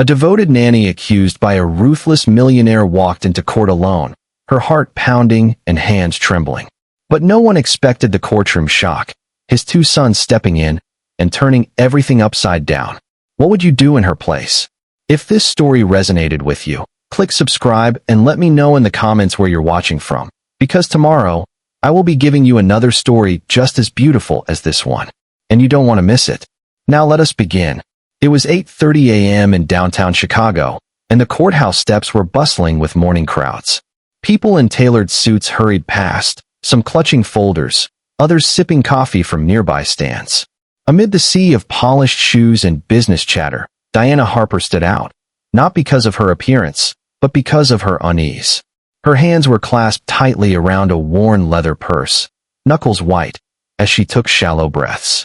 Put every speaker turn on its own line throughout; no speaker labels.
A devoted nanny accused by a ruthless millionaire walked into court alone, her heart pounding and hands trembling. But no one expected the courtroom shock, his two sons stepping in and turning everything upside down. What would you do in her place? If this story resonated with you, click subscribe and let me know in the comments where you're watching from, because tomorrow, I will be giving you another story just as beautiful as this one, and you don't want to miss it. Now let us begin. It was 8:30 a.m. in downtown Chicago, and the courthouse steps were bustling with morning crowds. People in tailored suits hurried past, some clutching folders, others sipping coffee from nearby stands. Amid the sea of polished shoes and business chatter, Diana Harper stood out, not because of her appearance, but because of her unease. Her hands were clasped tightly around a worn leather purse, knuckles white, as she took shallow breaths.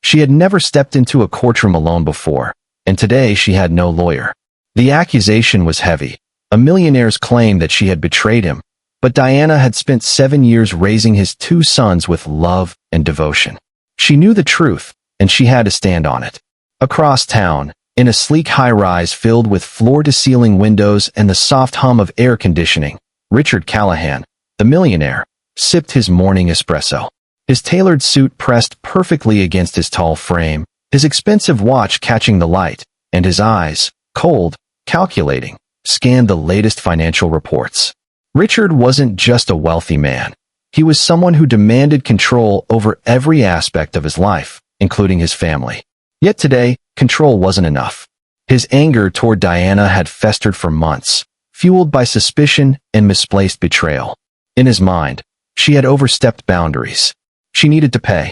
She had never stepped into a courtroom alone before, and today she had no lawyer. The accusation was heavy, a millionaire's claim that she had betrayed him, but Diana had spent 7 years raising his two sons with love and devotion. She knew the truth, and she had to stand on it. Across town, in a sleek high-rise filled with floor-to-ceiling windows and the soft hum of air conditioning, Richard Callahan, the millionaire, sipped his morning espresso. His tailored suit pressed perfectly against his tall frame, his expensive watch catching the light, and his eyes, cold, calculating, scanned the latest financial reports. Richard wasn't just a wealthy man. He was someone who demanded control over every aspect of his life, including his family. Yet today, control wasn't enough. His anger toward Diana had festered for months, fueled by suspicion and misplaced betrayal. In his mind, she had overstepped boundaries. She needed to pay.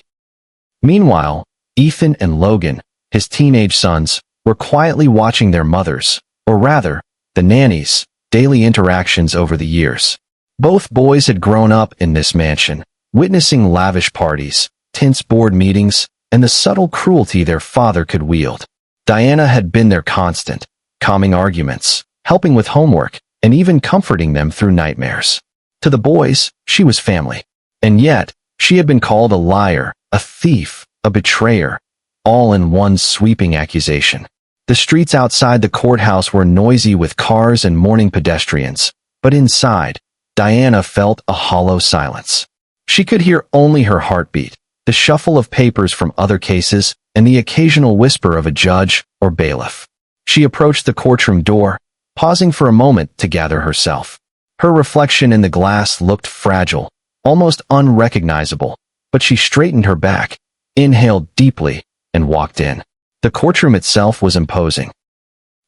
Meanwhile, Ethan and Logan, his teenage sons, were quietly watching their mothers, or rather, the nanny's, daily interactions over the years. Both boys had grown up in this mansion, witnessing lavish parties, tense board meetings, and the subtle cruelty their father could wield. Diana had been their constant, calming arguments, helping with homework, and even comforting them through nightmares. To the boys, she was family. And yet, she had been called a liar, a thief, a betrayer, all in one sweeping accusation. The streets outside the courthouse were noisy with cars and morning pedestrians, but inside, Diana felt a hollow silence. She could hear only her heartbeat, the shuffle of papers from other cases, and the occasional whisper of a judge or bailiff. She approached the courtroom door, pausing for a moment to gather herself. Her reflection in the glass looked fragile, almost unrecognizable, but she straightened her back, inhaled deeply, and walked in. The courtroom itself was imposing.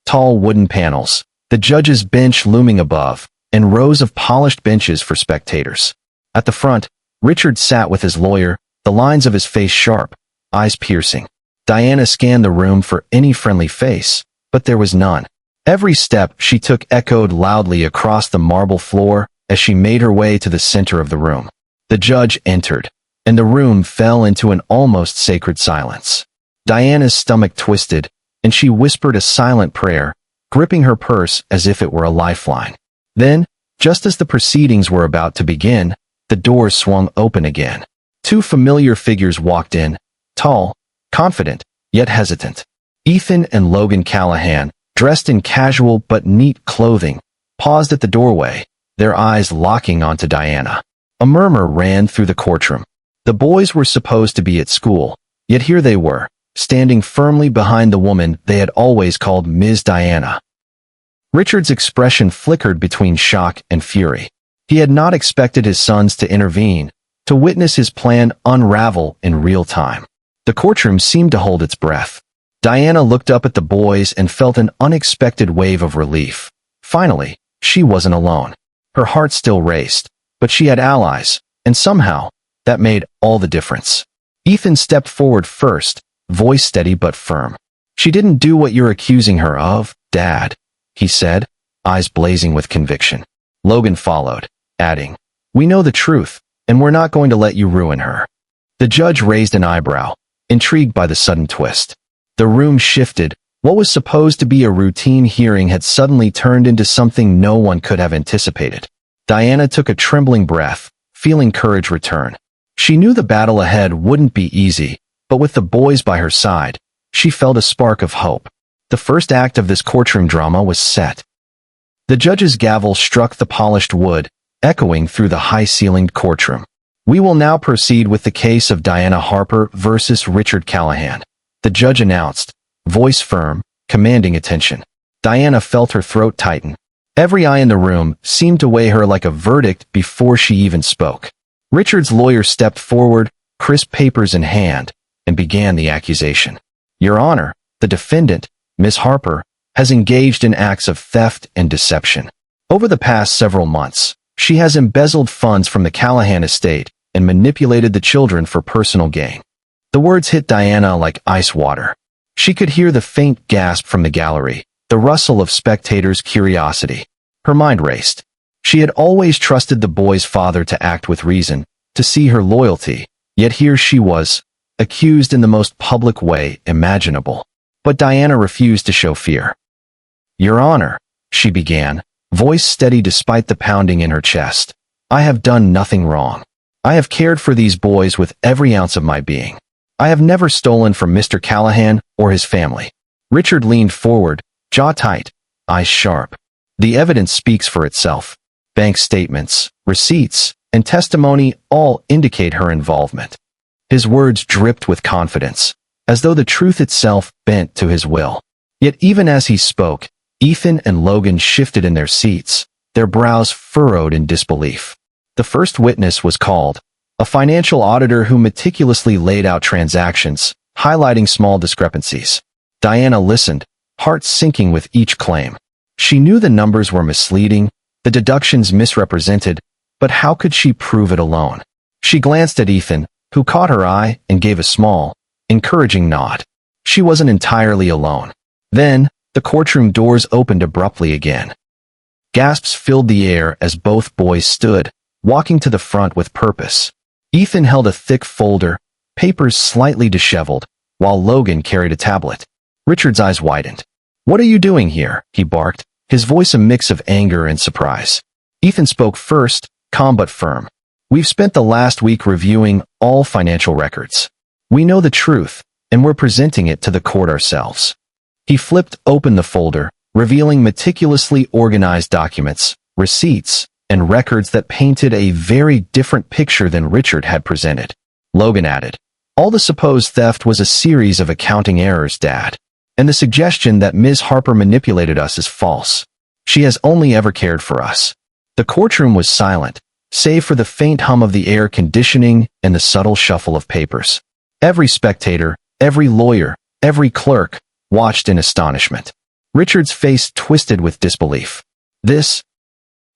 Tall wooden panels, the judge's bench looming above, and rows of polished benches for spectators. At the front, Richard sat with his lawyer, the lines of his face sharp, eyes piercing. Diana scanned the room for any friendly face, but there was none. Every step she took echoed loudly across the marble floor as she made her way to the center of the room. The judge entered, and the room fell into an almost sacred silence. Diana's stomach twisted, and she whispered a silent prayer, gripping her purse as if it were a lifeline. Then, just as the proceedings were about to begin, the doors swung open again. Two familiar figures walked in, tall, confident, yet hesitant. Ethan and Logan Callahan, dressed in casual but neat clothing, paused at the doorway, their eyes locking onto Diana. A murmur ran through the courtroom. The boys were supposed to be at school, yet here they were, standing firmly behind the woman they had always called Ms. Diana. Richard's expression flickered between shock and fury. He had not expected his sons to intervene, to witness his plan unravel in real time. The courtroom seemed to hold its breath. Diana looked up at the boys and felt an unexpected wave of relief. Finally, she wasn't alone. Her heart still raced, but she had allies, and somehow, that made all the difference. Ethan stepped forward first, voice steady but firm. "She didn't do what you're accusing her of, Dad," he said, eyes blazing with conviction. Logan followed, adding, "We know the truth, and we're not going to let you ruin her." The judge raised an eyebrow, intrigued by the sudden twist. The room shifted. What was supposed to be a routine hearing had suddenly turned into something no one could have anticipated. Diana took a trembling breath, feeling courage return. She knew the battle ahead wouldn't be easy, but with the boys by her side, she felt a spark of hope. The first act of this courtroom drama was set. The judge's gavel struck the polished wood, echoing through the high-ceilinged courtroom. We will now proceed with the case of Diana Harper versus Richard Callahan, the judge announced, voice firm, commanding attention. Diana felt her throat tighten. Every eye in the room seemed to weigh her like a verdict before she even spoke. Richard's lawyer stepped forward, crisp papers in hand, and began the accusation. Your Honor, the defendant, Miss Harper, has engaged in acts of theft and deception. Over the past several months, she has embezzled funds from the Callahan estate and manipulated the children for personal gain. The words hit Diana like ice water. She could hear the faint gasp from the gallery, the rustle of spectators' curiosity. Her mind raced. She had always trusted the boy's father to act with reason, to see her loyalty, yet here she was, accused in the most public way imaginable. But Diana refused to show fear. Your Honor, she began, voice steady despite the pounding in her chest. I have done nothing wrong. I have cared for these boys with every ounce of my being. I have never stolen from Mr. Callahan or his family. Richard leaned forward, jaw tight, eyes sharp. The evidence speaks for itself. Bank statements, receipts, and testimony all indicate her involvement. His words dripped with confidence, as though the truth itself bent to his will. Yet even as he spoke, Ethan and Logan shifted in their seats, their brows furrowed in disbelief. The first witness was called, a financial auditor who meticulously laid out transactions, highlighting small discrepancies. Diana listened, heart sinking with each claim. She knew the numbers were misleading, the deductions misrepresented, but how could she prove it alone? She glanced at Ethan, who caught her eye and gave a small, encouraging nod. She wasn't entirely alone. Then, the courtroom doors opened abruptly again. Gasps filled the air as both boys stood, walking to the front with purpose. Ethan held a thick folder, papers slightly disheveled, while Logan carried a tablet. Richard's eyes widened. What are you doing here? He barked, his voice a mix of anger and surprise. Ethan spoke first, calm but firm. We've spent the last week reviewing all financial records. We know the truth, and we're presenting it to the court ourselves. He flipped open the folder, revealing meticulously organized documents, receipts, and records that painted a very different picture than Richard had presented. Logan added, all the supposed theft was a series of accounting errors, Dad. And the suggestion that Ms. Harper manipulated us is false. She has only ever cared for us. The courtroom was silent, save for the faint hum of the air conditioning and the subtle shuffle of papers. Every spectator, every lawyer, every clerk, watched in astonishment. Richard's face twisted with disbelief. This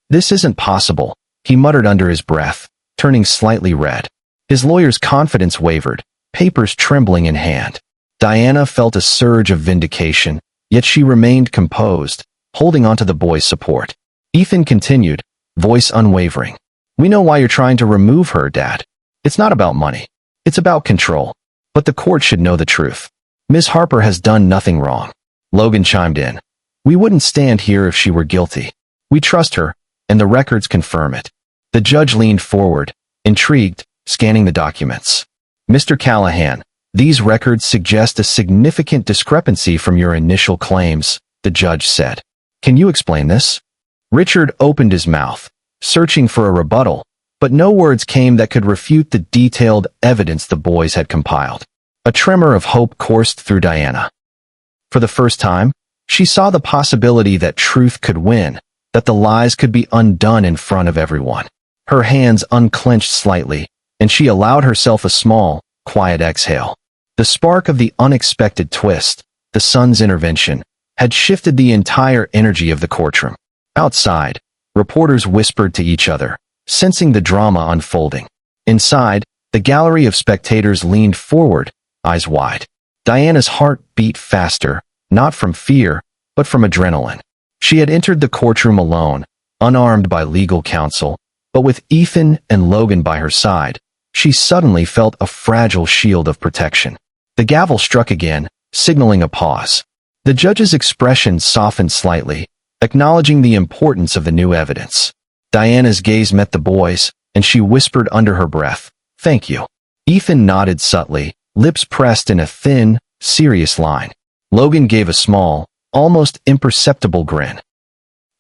isn't possible, he muttered under his breath, turning slightly red. His lawyer's confidence wavered, papers trembling in hand. Diana felt a surge of vindication, yet she remained composed, holding onto the boy's support. Ethan continued, voice unwavering. We know why you're trying to remove her, Dad. It's not about money. It's about control. But the court should know the truth. Ms. Harper has done nothing wrong. Logan chimed in. We wouldn't stand here if she were guilty. We trust her, and the records confirm it. The judge leaned forward, intrigued, scanning the documents. Mr. Callahan, these records suggest a significant discrepancy from your initial claims, the judge said. Can you explain this? Richard opened his mouth, searching for a rebuttal, but no words came that could refute the detailed evidence the boys had compiled. A tremor of hope coursed through Diana. For the first time, she saw the possibility that truth could win, that the lies could be undone in front of everyone. Her hands unclenched slightly, and she allowed herself a small, quiet exhale. The spark of the unexpected twist, the son's intervention, had shifted the entire energy of the courtroom. Outside, reporters whispered to each other, sensing the drama unfolding. Inside, the gallery of spectators leaned forward, eyes wide. Diana's heart beat faster, not from fear, but from adrenaline. She had entered the courtroom alone, unarmed by legal counsel, but with Ethan and Logan by her side, she suddenly felt a fragile shield of protection. The gavel struck again, signaling a pause. The judge's expression softened slightly, acknowledging the importance of the new evidence. Diana's gaze met the boys, and she whispered under her breath, "Thank you." Ethan nodded subtly, lips pressed in a thin, serious line. Logan gave a small, almost imperceptible grin.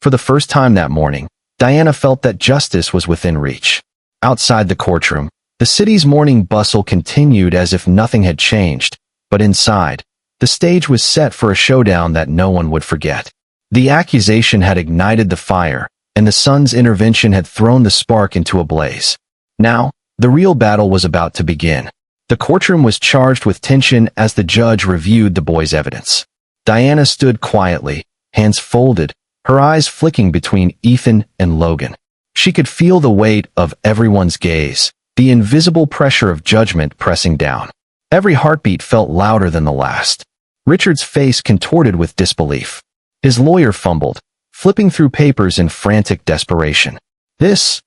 For the first time that morning, Diana felt that justice was within reach. Outside the courtroom, the city's morning bustle continued as if nothing had changed, but inside, the stage was set for a showdown that no one would forget. The accusation had ignited the fire, and the sun's intervention had thrown the spark into a blaze. Now, the real battle was about to begin. The courtroom was charged with tension as the judge reviewed the boy's evidence. Diana stood quietly, hands folded, her eyes flicking between Ethan and Logan. She could feel the weight of everyone's gaze, the invisible pressure of judgment pressing down. Every heartbeat felt louder than the last. Richard's face contorted with disbelief. His lawyer fumbled, flipping through papers in frantic desperation. This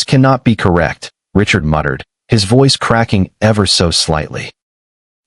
cannot be correct, Richard muttered, his voice cracking ever so slightly.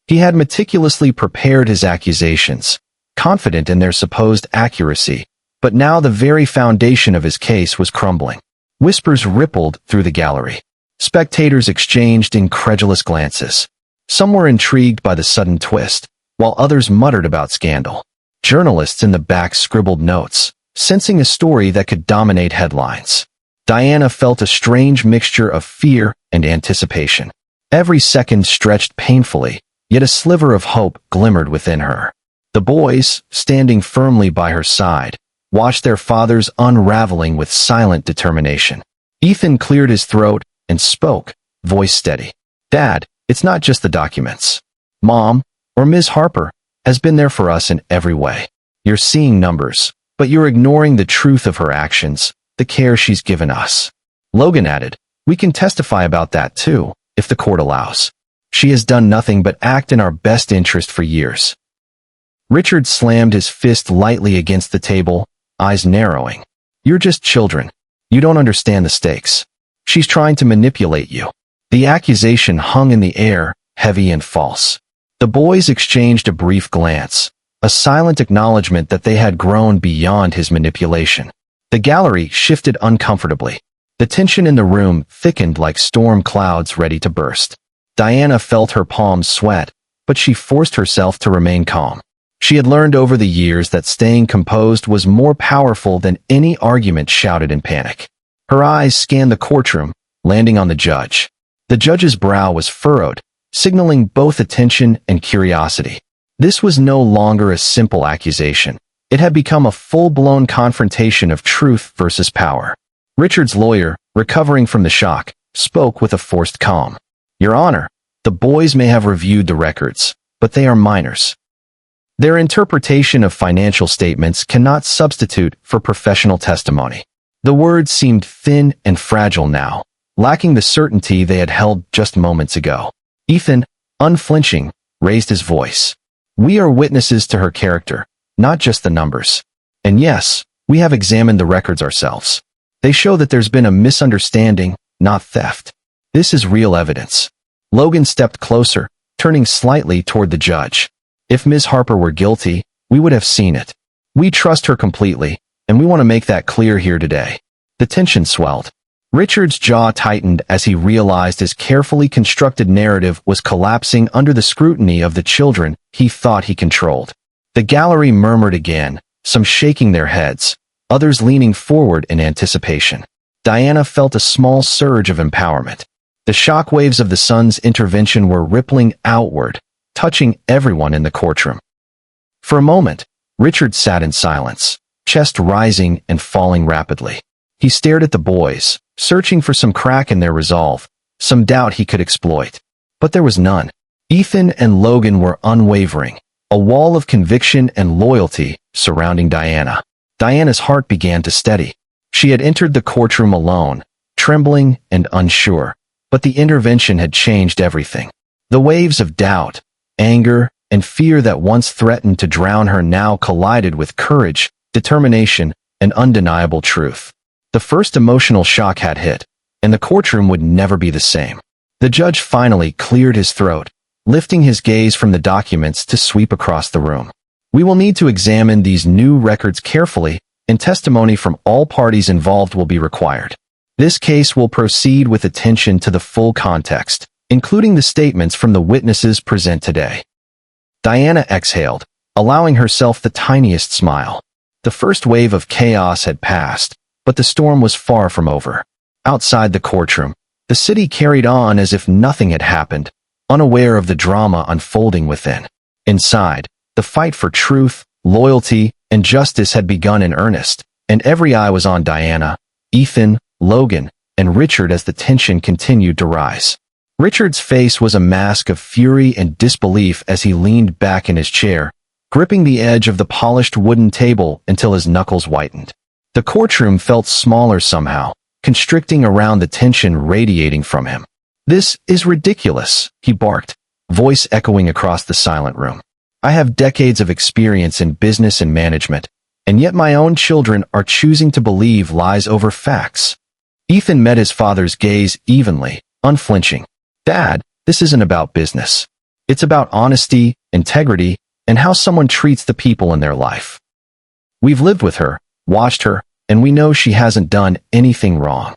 He had meticulously prepared his accusations, confident in their supposed accuracy, but now the very foundation of his case was crumbling. Whispers rippled through the gallery. Spectators exchanged incredulous glances. Some were intrigued by the sudden twist, while others muttered about scandal. Journalists in the back scribbled notes, sensing a story that could dominate headlines. Diana felt a strange mixture of fear and anticipation. Every second stretched painfully, yet a sliver of hope glimmered within her. The boys, standing firmly by her side, watched their father's unraveling with silent determination. Ethan cleared his throat and spoke, voice steady. "Dad, it's not just the documents. Mom, or Ms. Harper, has been there for us in every way. You're seeing numbers, but you're ignoring the truth of her actions, the care she's given us." Logan added, "We can testify about that too, if the court allows. She has done nothing but act in our best interest for years." Richard slammed his fist lightly against the table, eyes narrowing. "You're just children. You don't understand the stakes. She's trying to manipulate you." The accusation hung in the air, heavy and false. The boys exchanged a brief glance, a silent acknowledgement that they had grown beyond his manipulation. The gallery shifted uncomfortably. The tension in the room thickened like storm clouds ready to burst. Diana felt her palms sweat, but she forced herself to remain calm. She had learned over the years that staying composed was more powerful than any argument shouted in panic. Her eyes scanned the courtroom, landing on the judge. The judge's brow was furrowed, signaling both attention and curiosity. This was no longer a simple accusation. It had become a full-blown confrontation of truth versus power. Richard's lawyer, recovering from the shock, spoke with a forced calm. "Your Honor, the boys may have reviewed the records, but they are minors. Their interpretation of financial statements cannot substitute for professional testimony." The words seemed thin and fragile now, lacking the certainty they had held just moments ago. Ethan, unflinching, raised his voice. "We are witnesses to her character, not just the numbers. And yes, we have examined the records ourselves. They show that there's been a misunderstanding, not theft. This is real evidence." Logan stepped closer, turning slightly toward the judge. "If Ms. Harper were guilty, we would have seen it. We trust her completely, and we want to make that clear here today." The tension swelled. Richard's jaw tightened as he realized his carefully constructed narrative was collapsing under the scrutiny of the children he thought he controlled. The gallery murmured again, some shaking their heads, others leaning forward in anticipation. Diana felt a small surge of empowerment. The shockwaves of the sun's intervention were rippling outward, touching everyone in the courtroom. For a moment, Richard sat in silence, chest rising and falling rapidly. He stared at the boys, searching for some crack in their resolve, some doubt he could exploit. But there was none. Ethan and Logan were unwavering, a wall of conviction and loyalty surrounding Diana. Diana's heart began to steady. She had entered the courtroom alone, trembling and unsure, but the intervention had changed everything. The waves of doubt, anger, and fear that once threatened to drown her now collided with courage, determination, and undeniable truth. The first emotional shock had hit, and the courtroom would never be the same. The judge finally cleared his throat, lifting his gaze from the documents to sweep across the room. "We will need to examine these new records carefully, and testimony from all parties involved will be required. This case will proceed with attention to the full context, including the statements from the witnesses present today." Diana exhaled, allowing herself the tiniest smile. The first wave of chaos had passed, but the storm was far from over. Outside the courtroom, the city carried on as if nothing had happened, unaware of the drama unfolding within. Inside, the fight for truth, loyalty, and justice had begun in earnest, and every eye was on Diana, Ethan, Logan, and Richard as the tension continued to rise. Richard's face was a mask of fury and disbelief as he leaned back in his chair, gripping the edge of the polished wooden table until his knuckles whitened. The courtroom felt smaller somehow, constricting around the tension radiating from him. "This is ridiculous," he barked, voice echoing across the silent room. "I have decades of experience in business and management, and yet my own children are choosing to believe lies over facts." Ethan met his father's gaze evenly, unflinching. "Dad, this isn't about business. It's about honesty, integrity, and how someone treats the people in their life. We've lived with her, watched her, and we know she hasn't done anything wrong."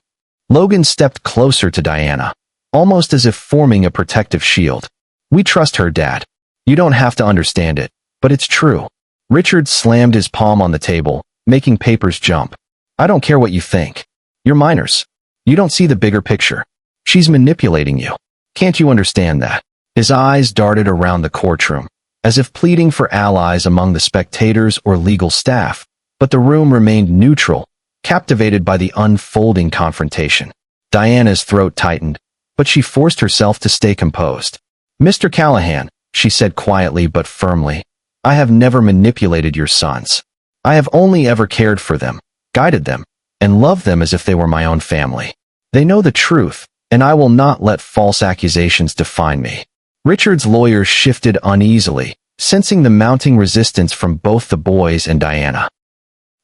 Logan stepped closer to Diana, almost as if forming a protective shield. "We trust her, Dad. You don't have to understand it, but it's true." Richard slammed his palm on the table, making papers jump. "I don't care what you think. You're minors. You don't see the bigger picture. She's manipulating you. Can't you understand that?" His eyes darted around the courtroom, as if pleading for allies among the spectators or legal staff, but the room remained neutral, captivated by the unfolding confrontation. Diana's throat tightened, but she forced herself to stay composed. "Mr. Callahan," she said quietly but firmly, "I have never manipulated your sons. I have only ever cared for them, guided them, and loved them as if they were my own family. They know the truth, and I will not let false accusations define me." Richard's lawyer shifted uneasily, sensing the mounting resistance from both the boys and Diana.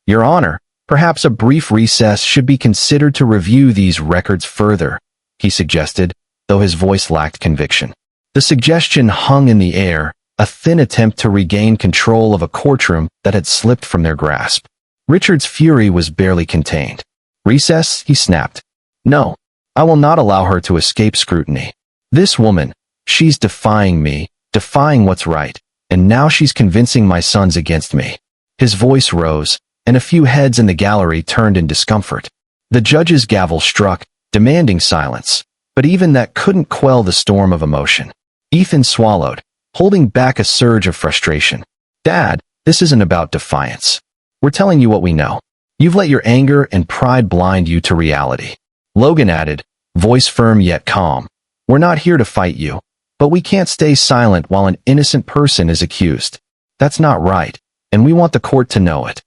"Your Honor, perhaps a brief recess should be considered to review these records further," he suggested, though his voice lacked conviction. The suggestion hung in the air, a thin attempt to regain control of a courtroom that had slipped from their grasp. Richard's fury was barely contained. "Recess?" he snapped. "No, I will not allow her to escape scrutiny. This woman, she's defying me, defying what's right, and now she's convincing my sons against me." His voice rose, and a few heads in the gallery turned in discomfort. The judge's gavel struck, demanding silence, but even that couldn't quell the storm of emotion. Ethan swallowed, holding back a surge of frustration. "Dad, this isn't about defiance. We're telling you what we know. You've let your anger and pride blind you to reality." Logan added, voice firm yet calm, "We're not here to fight you, but we can't stay silent while an innocent person is accused. That's not right, and we want the court to know it."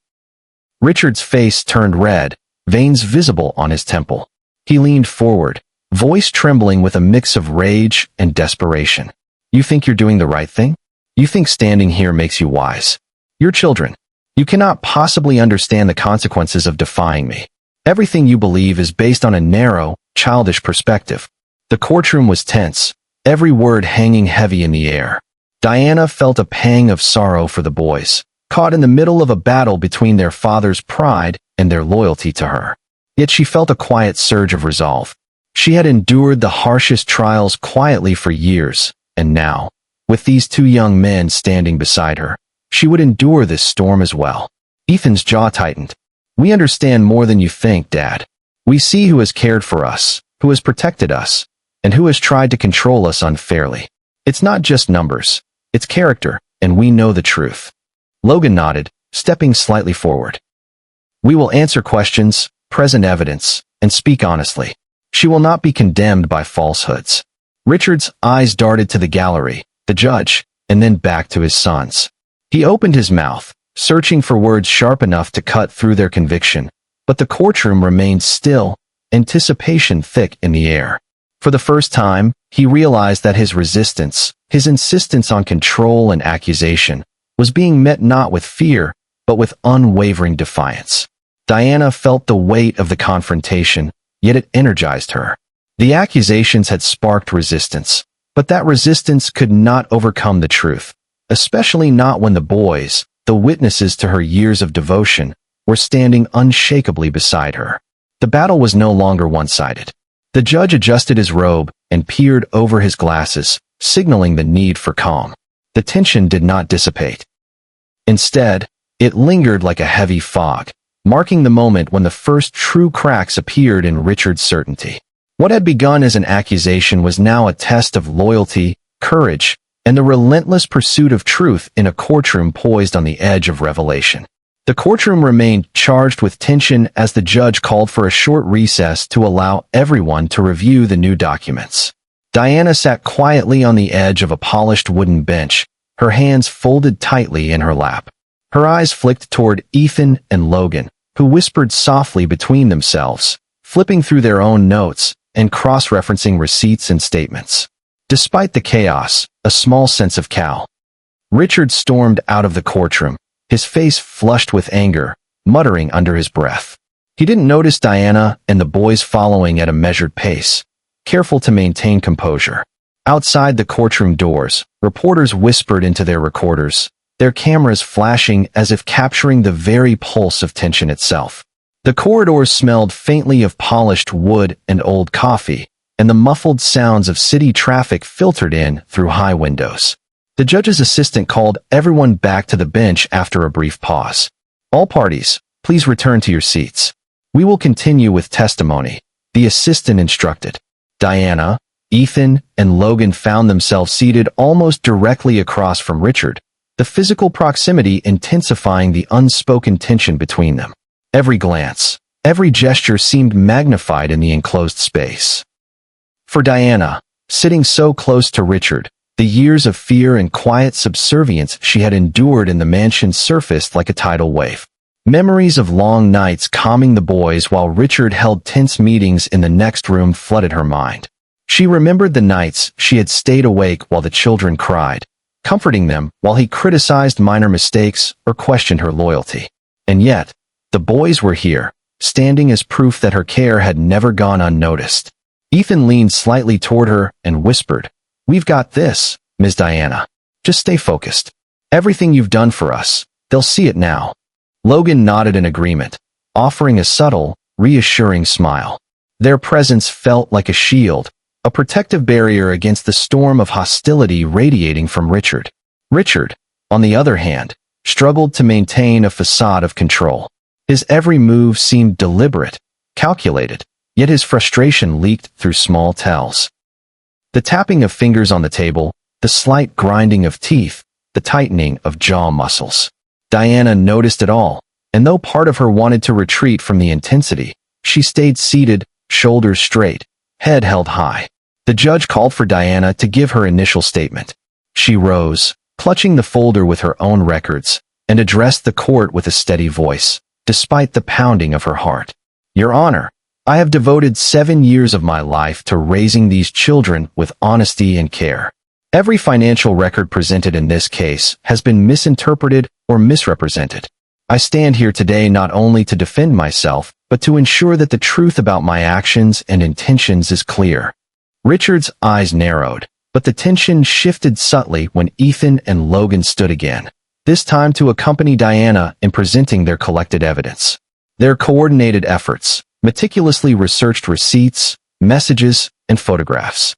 Richard's face turned red, veins visible on his temple. He leaned forward, voice trembling with a mix of rage and desperation. "You think you're doing the right thing? You think standing here makes you wise? You're children. You cannot possibly understand the consequences of defying me. Everything you believe is based on a narrow, childish perspective." The courtroom was tense, every word hanging heavy in the air. Diana felt a pang of sorrow for the boys, caught in the middle of a battle between their father's pride and their loyalty to her. Yet she felt a quiet surge of resolve. She had endured the harshest trials quietly for years, and now, with these two young men standing beside her, she would endure this storm as well. Ethan's jaw tightened. "We understand more than you think, Dad. We see who has cared for us, who has protected us, and who has tried to control us unfairly. It's not just numbers, it's character, and we know the truth." Logan nodded, stepping slightly forward. "We will answer questions, present evidence, and speak honestly. She will not be condemned by falsehoods." Richard's eyes darted to the gallery, the judge, and then back to his sons. He opened his mouth, searching for words sharp enough to cut through their conviction, but the courtroom remained still, anticipation thick in the air. For the first time, he realized that his resistance, his insistence on control and accusation, was being met not with fear, but with unwavering defiance. Diana felt the weight of the confrontation, yet it energized her. The accusations had sparked resistance, but that resistance could not overcome the truth, especially not when the boys, the witnesses to her years of devotion, were standing unshakably beside her. The battle was no longer one-sided. The judge adjusted his robe and peered over his glasses, signaling the need for calm. The tension did not dissipate. Instead, it lingered like a heavy fog, marking the moment when the first true cracks appeared in Richard's certainty. What had begun as an accusation was now a test of loyalty, courage, and the relentless pursuit of truth in a courtroom poised on the edge of revelation. The courtroom remained charged with tension as the judge called for a short recess to allow everyone to review the new documents. Diana sat quietly on the edge of a polished wooden bench, her hands folded tightly in her lap. Her eyes flicked toward Ethan and Logan, who whispered softly between themselves, flipping through their own notes and cross-referencing receipts and statements. Despite the chaos, a small sense of calm. Richard stormed out of the courtroom, his face flushed with anger, muttering under his breath. He didn't notice Diana and the boys following at a measured pace, careful to maintain composure. Outside the courtroom doors, reporters whispered into their recorders, their cameras flashing as if capturing the very pulse of tension itself. The corridors smelled faintly of polished wood and old coffee, and the muffled sounds of city traffic filtered in through high windows. The judge's assistant called everyone back to the bench after a brief pause. "All parties, please return to your seats. We will continue with testimony," the assistant instructed. Diana, Ethan, and Logan found themselves seated almost directly across from Richard, the physical proximity intensifying the unspoken tension between them. Every glance, every gesture seemed magnified in the enclosed space. For Diana, sitting so close to Richard, the years of fear and quiet subservience she had endured in the mansion surfaced like a tidal wave. Memories of long nights calming the boys while Richard held tense meetings in the next room flooded her mind. She remembered the nights she had stayed awake while the children cried, comforting them while he criticized minor mistakes or questioned her loyalty. And yet, the boys were here, standing as proof that her care had never gone unnoticed. Ethan leaned slightly toward her and whispered, "We've got this, Ms. Diana. Just stay focused. Everything you've done for us, they'll see it now." Logan nodded in agreement, offering a subtle, reassuring smile. Their presence felt like a shield, a protective barrier against the storm of hostility radiating from Richard. Richard, on the other hand, struggled to maintain a facade of control. His every move seemed deliberate, calculated, yet his frustration leaked through small tells. The tapping of fingers on the table, the slight grinding of teeth, the tightening of jaw muscles. Diana noticed it all, and though part of her wanted to retreat from the intensity, she stayed seated, shoulders straight, head held high. The judge called for Diana to give her initial statement. She rose, clutching the folder with her own records, and addressed the court with a steady voice, despite the pounding of her heart. "Your Honor, I have devoted 7 years of my life to raising these children with honesty and care. Every financial record presented in this case has been misinterpreted or misrepresented. I stand here today not only to defend myself, but to ensure that the truth about my actions and intentions is clear." Richard's eyes narrowed, but the tension shifted subtly when Ethan and Logan stood again, this time to accompany Diana in presenting their collected evidence. Their coordinated efforts, meticulously researched receipts, messages, and photographs,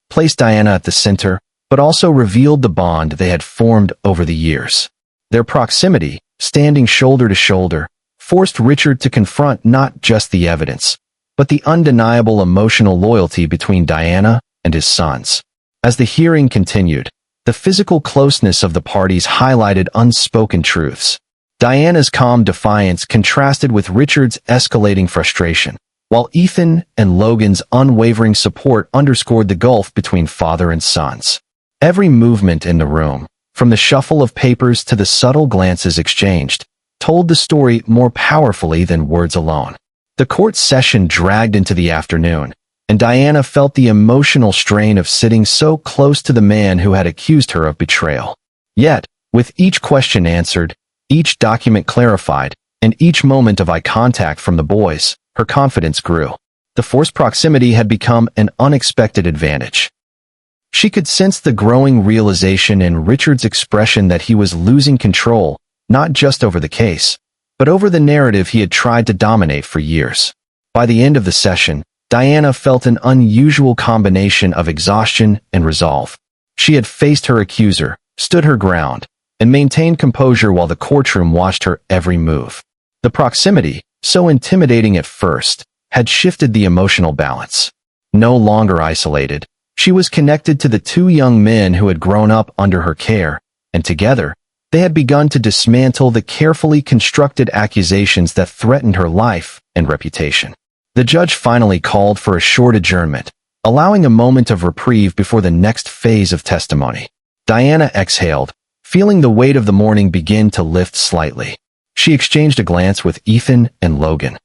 placed Diana at the center, but also revealed the bond they had formed over the years. Their proximity, standing shoulder to shoulder, forced Richard to confront not just the evidence, but the undeniable emotional loyalty between Diana and his sons. As the hearing continued, the physical closeness of the parties highlighted unspoken truths. Diana's calm defiance contrasted with Richard's escalating frustration, while Ethan and Logan's unwavering support underscored the gulf between father and sons. Every movement in the room, from the shuffle of papers to the subtle glances exchanged, told the story more powerfully than words alone. The court session dragged into the afternoon, and Diana felt the emotional strain of sitting so close to the man who had accused her of betrayal. Yet, with each question answered, each document clarified, and each moment of eye contact from the boys, her confidence grew. The forced proximity had become an unexpected advantage. She could sense the growing realization in Richard's expression that he was losing control, not just over the case, but over the narrative he had tried to dominate for years. By the end of the session, Diana felt an unusual combination of exhaustion and resolve. She had faced her accuser, stood her ground, and maintained composure while the courtroom watched her every move. The proximity, so intimidating at first, had shifted the emotional balance. No longer isolated, she was connected to the two young men who had grown up under her care, and together, they had begun to dismantle the carefully constructed accusations that threatened her life and reputation. The judge finally called for a short adjournment, allowing a moment of reprieve before the next phase of testimony. Diana exhaled, feeling the weight of the morning begin to lift slightly. She exchanged a glance with Ethan and Logan.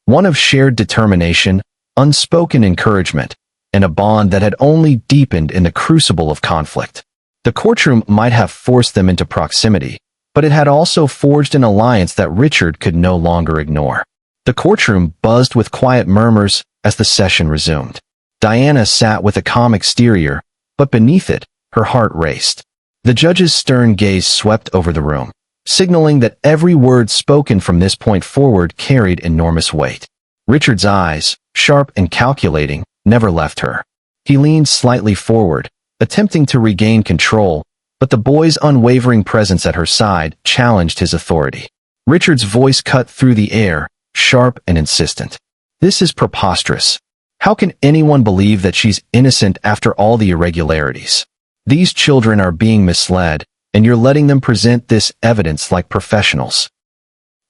One of shared determination, unspoken encouragement, and a bond that had only deepened in the crucible of conflict. The courtroom might have forced them into proximity, but it had also forged an alliance that Richard could no longer ignore. The courtroom buzzed with quiet murmurs as the session resumed. Diana sat with a calm exterior, but beneath it, her heart raced. The judge's stern gaze swept over the room, signaling that every word spoken from this point forward carried enormous weight. Richard's eyes, sharp and calculating, never left her. He leaned slightly forward, attempting to regain control, but the boy's unwavering presence at her side challenged his authority. Richard's voice cut through the air, sharp and insistent. "This is preposterous. How can anyone believe that she's innocent after all the irregularities? These children are being misled, and you're letting them present this evidence like professionals."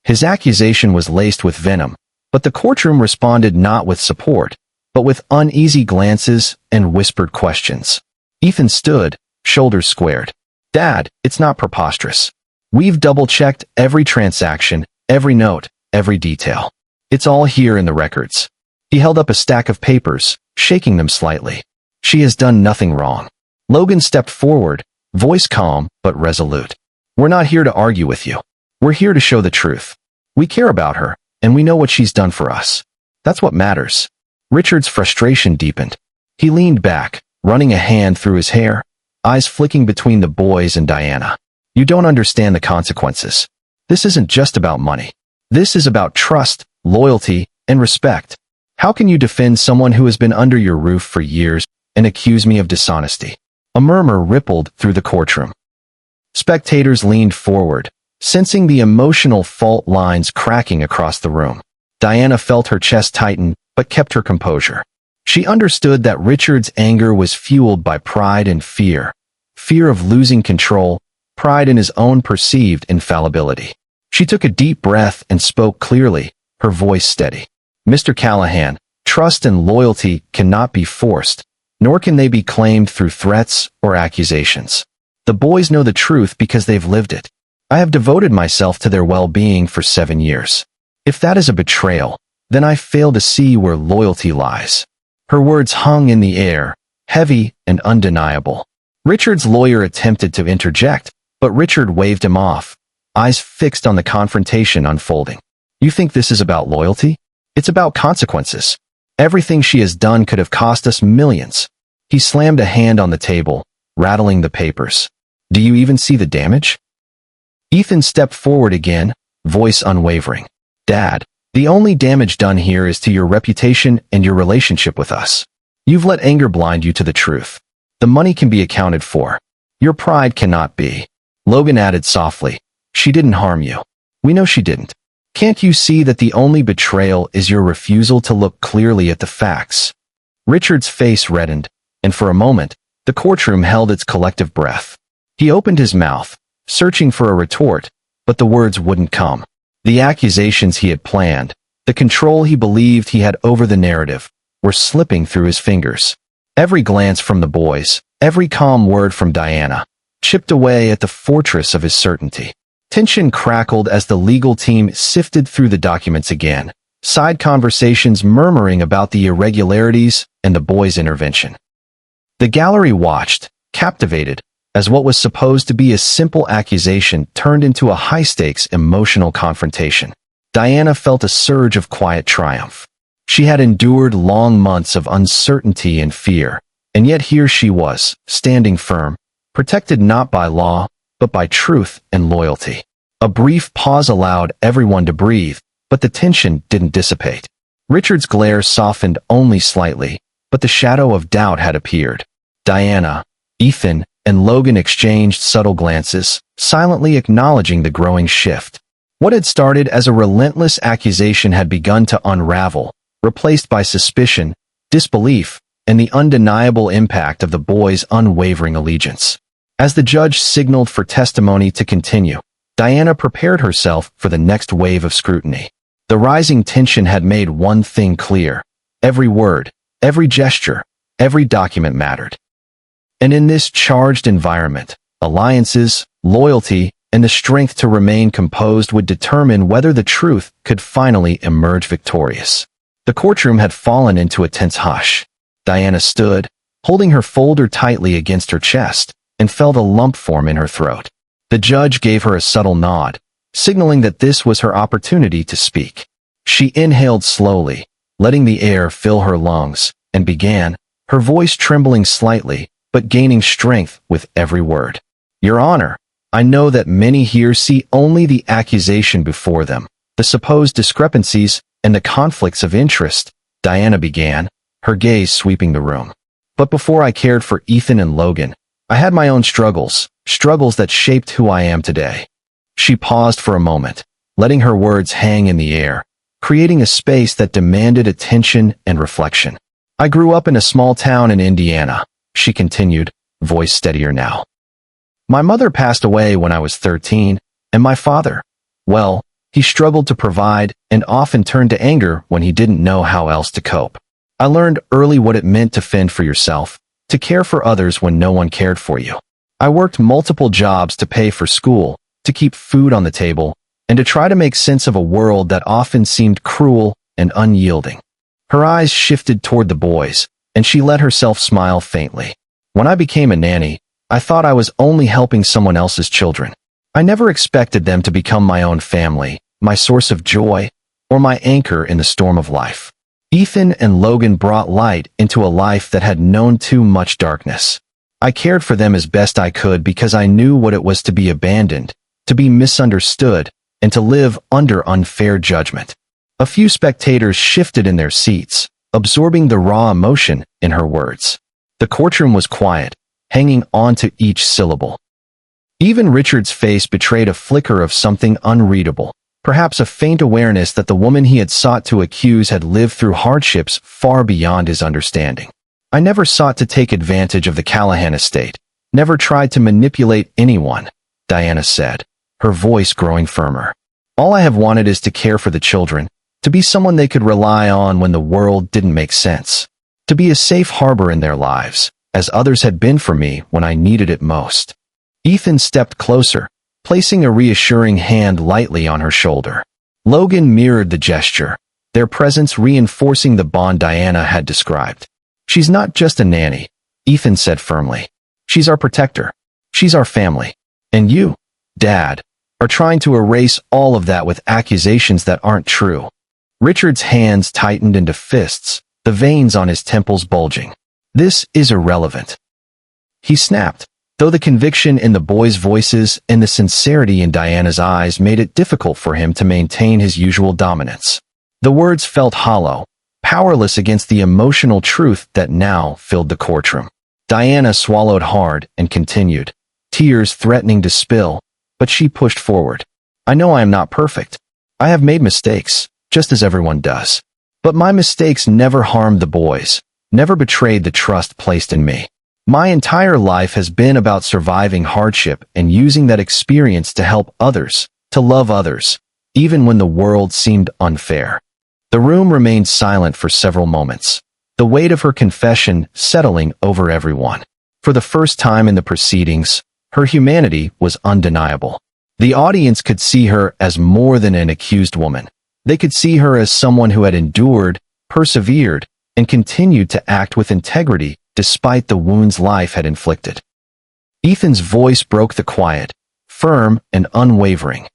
His accusation was laced with venom, but the courtroom responded not with support, but with uneasy glances and whispered questions. Ethan stood, shoulders squared. "Dad, it's not preposterous. We've double-checked every transaction, every note, every detail. It's all here in the records." He held up a stack of papers, shaking them slightly. "She has done nothing wrong." Logan stepped forward, voice calm but resolute. "We're not here to argue with you. We're here to show the truth. We care about her, and we know what she's done for us. That's what matters." Richard's frustration deepened. He leaned back, running a hand through his hair, eyes flicking between the boys and Diana. "You don't understand the consequences. This isn't just about money. This is about trust, loyalty, and respect. How can you defend someone who has been under your roof for years and accuse me of dishonesty?" A murmur rippled through the courtroom. Spectators leaned forward, sensing the emotional fault lines cracking across the room. Diana felt her chest tighten, but kept her composure. She understood that Richard's anger was fueled by pride and fear. Fear of losing control, pride in his own perceived infallibility. She took a deep breath and spoke clearly, her voice steady. "Mr. Callahan, trust and loyalty cannot be forced, nor can they be claimed through threats or accusations. The boys know the truth because they've lived it. I have devoted myself to their well-being for 7 years. If that is a betrayal, then I fail to see where loyalty lies." Her words hung in the air, heavy and undeniable. Richard's lawyer attempted to interject, but Richard waved him off, eyes fixed on the confrontation unfolding. "You think this is about loyalty? It's about consequences. Everything she has done could have cost us millions." He slammed a hand on the table, rattling the papers. "Do you even see the damage?" Ethan stepped forward again, voice unwavering. "Dad, the only damage done here is to your reputation and your relationship with us. You've let anger blind you to the truth. The money can be accounted for. Your pride cannot be." Logan added softly, "She didn't harm you. We know she didn't. Can't you see that the only betrayal is your refusal to look clearly at the facts?" Richard's face reddened, and for a moment, the courtroom held its collective breath. He opened his mouth, searching for a retort, but the words wouldn't come. The accusations he had planned, the control he believed he had over the narrative, were slipping through his fingers. Every glance from the boys, every calm word from Diana, chipped away at the fortress of his certainty. Tension crackled as the legal team sifted through the documents again, side conversations murmuring about the irregularities and the boys' intervention. The gallery watched, captivated, as what was supposed to be a simple accusation turned into a high-stakes emotional confrontation. Diana felt a surge of quiet triumph. She had endured long months of uncertainty and fear, and yet here she was, standing firm, protected not by law, but by truth and loyalty. A brief pause allowed everyone to breathe, but the tension didn't dissipate. Richard's glare softened only slightly, but the shadow of doubt had appeared. "Diana, Ethan, and Logan exchanged subtle glances, silently acknowledging the growing shift. What had started as a relentless accusation had begun to unravel, replaced by suspicion, disbelief, and the undeniable impact of the boy's unwavering allegiance. As the judge signaled for testimony to continue, Diana prepared herself for the next wave of scrutiny. The rising tension had made one thing clear. Every word, every gesture, every document mattered. And in this charged environment, alliances, loyalty, and the strength to remain composed would determine whether the truth could finally emerge victorious. The courtroom had fallen into a tense hush. Diana stood, holding her folder tightly against her chest, and felt a lump form in her throat. The judge gave her a subtle nod, signaling that this was her opportunity to speak. She inhaled slowly, letting the air fill her lungs, and began, her voice trembling slightly, but gaining strength with every word. Your Honor, I know that many here see only the accusation before them, the supposed discrepancies, and the conflicts of interest, Diana began, her gaze sweeping the room. But before I cared for Ethan and Logan, I had my own struggles that shaped who I am today. She paused for a moment, letting her words hang in the air, creating a space that demanded attention and reflection. I grew up in a small town in Indiana, she continued, voice steadier now. My mother passed away when I was 13, and my father, well, he struggled to provide and often turned to anger when he didn't know how else to cope. I learned early what it meant to fend for yourself, to care for others when no one cared for you. I worked multiple jobs to pay for school, to keep food on the table, and to try to make sense of a world that often seemed cruel and unyielding. Her eyes shifted toward the boys, and she let herself smile faintly. When I became a nanny, I thought I was only helping someone else's children. I never expected them to become my own family, my source of joy, or my anchor in the storm of life. Ethan and Logan brought light into a life that had known too much darkness. I cared for them as best I could because I knew what it was to be abandoned, to be misunderstood, and to live under unfair judgment. A few spectators shifted in their seats, absorbing the raw emotion in her words. The courtroom was quiet, hanging on to each syllable. Even Richard's face betrayed a flicker of something unreadable, perhaps a faint awareness that the woman he had sought to accuse had lived through hardships far beyond his understanding. I never sought to take advantage of the Callahan estate, never tried to manipulate anyone, Diana said, her voice growing firmer. All I have wanted is to care for the children, to be someone they could rely on when the world didn't make sense, to be a safe harbor in their lives, as others had been for me when I needed it most. Ethan stepped closer, placing a reassuring hand lightly on her shoulder. Logan mirrored the gesture, their presence reinforcing the bond Diana had described. She's not just a nanny, Ethan said firmly. She's our protector. She's our family. And you, Dad, are trying to erase all of that with accusations that aren't true. Richard's hands tightened into fists, the veins on his temples bulging. This is irrelevant, he snapped, though the conviction in the boys' voices and the sincerity in Diana's eyes made it difficult for him to maintain his usual dominance. The words felt hollow, powerless against the emotional truth that now filled the courtroom. Diana swallowed hard and continued, tears threatening to spill, but she pushed forward. I know I am not perfect. I have made mistakes, just as everyone does. But my mistakes never harmed the boys, never betrayed the trust placed in me. My entire life has been about surviving hardship and using that experience to help others, to love others, even when the world seemed unfair. The room remained silent for several moments, the weight of her confession settling over everyone. For the first time in the proceedings, her humanity was undeniable. The audience could see her as more than an accused woman. They could see her as someone who had endured, persevered, and continued to act with integrity despite the wounds life had inflicted. Ethan's voice broke the quiet, firm and unwavering.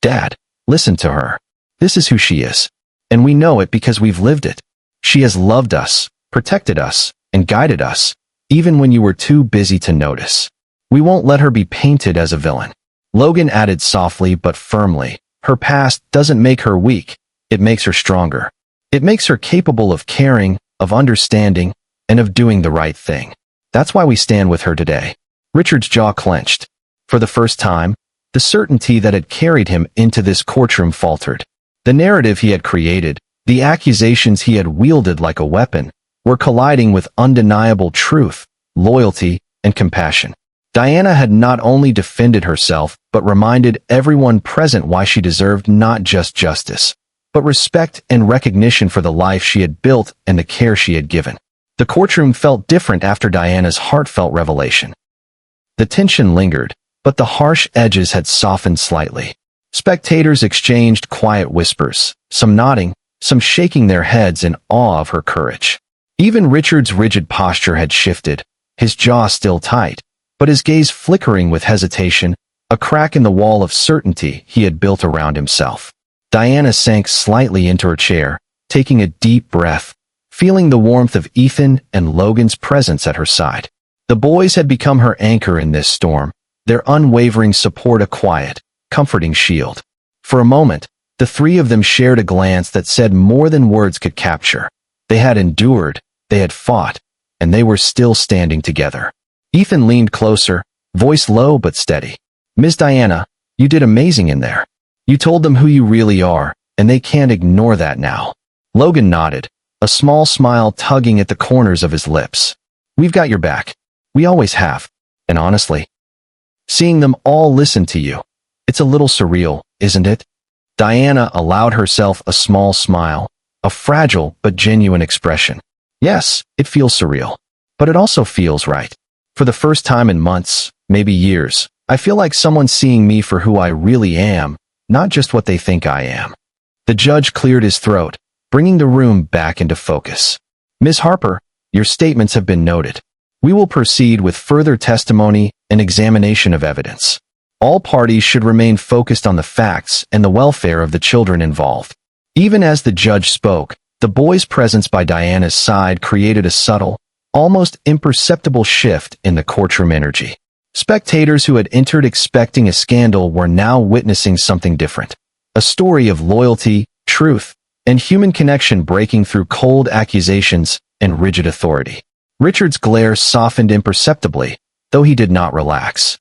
Dad, listen to her. This is who she is. And we know it because we've lived it. She has loved us, protected us, and guided us, even when you were too busy to notice. We won't let her be painted as a villain. Logan added softly but firmly, her past doesn't make her weak, it makes her stronger. It makes her capable of caring, of understanding, and of doing the right thing. That's why we stand with her today. Richard's jaw clenched. For the first time, the certainty that had carried him into this courtroom faltered. The narrative he had created, the accusations he had wielded like a weapon, were colliding with undeniable truth, loyalty, and compassion. Diana had not only defended herself, but reminded everyone present why she deserved not just justice, but respect and recognition for the life she had built and the care she had given. The courtroom felt different after Diana's heartfelt revelation. The tension lingered, but the harsh edges had softened slightly. Spectators exchanged quiet whispers, some nodding, some shaking their heads in awe of her courage. Even Richard's rigid posture had shifted, his jaw still tight, but his gaze flickering with hesitation, a crack in the wall of certainty he had built around himself. Diana sank slightly into her chair, taking a deep breath, feeling the warmth of Ethan and Logan's presence at her side. The boys had become her anchor in this storm, their unwavering support a quiet, comforting shield. For a moment, the three of them shared a glance that said more than words could capture. They had endured, they had fought, and they were still standing together. Ethan leaned closer, voice low but steady. "Ms. Diana, you did amazing in there. You told them who you really are, and they can't ignore that now." Logan nodded, a small smile tugging at the corners of his lips. "We've got your back. We always have. And honestly, seeing them all listen to you, it's a little surreal, isn't it?" Diana allowed herself a small smile, a fragile but genuine expression. "Yes, it feels surreal. But it also feels right. For the first time in months, maybe years, I feel like someone's seeing me for who I really am, not just what they think I am." The judge cleared his throat, bringing the room back into focus. "Ms. Harper, your statements have been noted. We will proceed with further testimony and examination of evidence. All parties should remain focused on the facts and the welfare of the children involved." Even as the judge spoke, the boys' presence by Diana's side created a subtle, almost imperceptible shift in the courtroom energy. Spectators who had entered expecting a scandal were now witnessing something different. A story of loyalty, truth, and human connection breaking through cold accusations and rigid authority. Richard's glare softened imperceptibly, though he did not relax.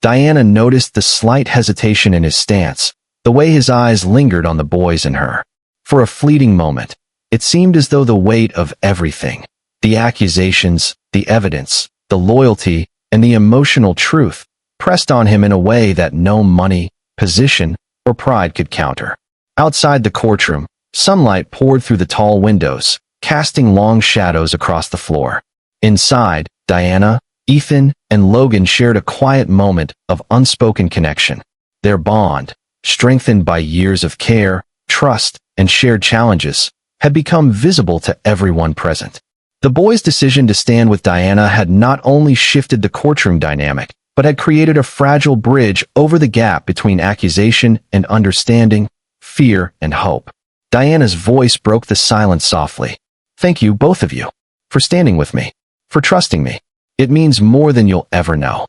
Diana noticed the slight hesitation in his stance, the way his eyes lingered on the boys and her. For a fleeting moment, it seemed as though the weight of everything, the accusations, the evidence, the loyalty, and the emotional truth, pressed on him in a way that no money, position, or pride could counter. Outside the courtroom, sunlight poured through the tall windows, casting long shadows across the floor. Inside, Diana, Ethan, and Logan shared a quiet moment of unspoken connection. Their bond, strengthened by years of care, trust, and shared challenges, had become visible to everyone present. The boys' decision to stand with Diana had not only shifted the courtroom dynamic, but had created a fragile bridge over the gap between accusation and understanding, fear and hope. Diana's voice broke the silence softly. "Thank you, both of you, for standing with me, for trusting me. It means more than you'll ever know."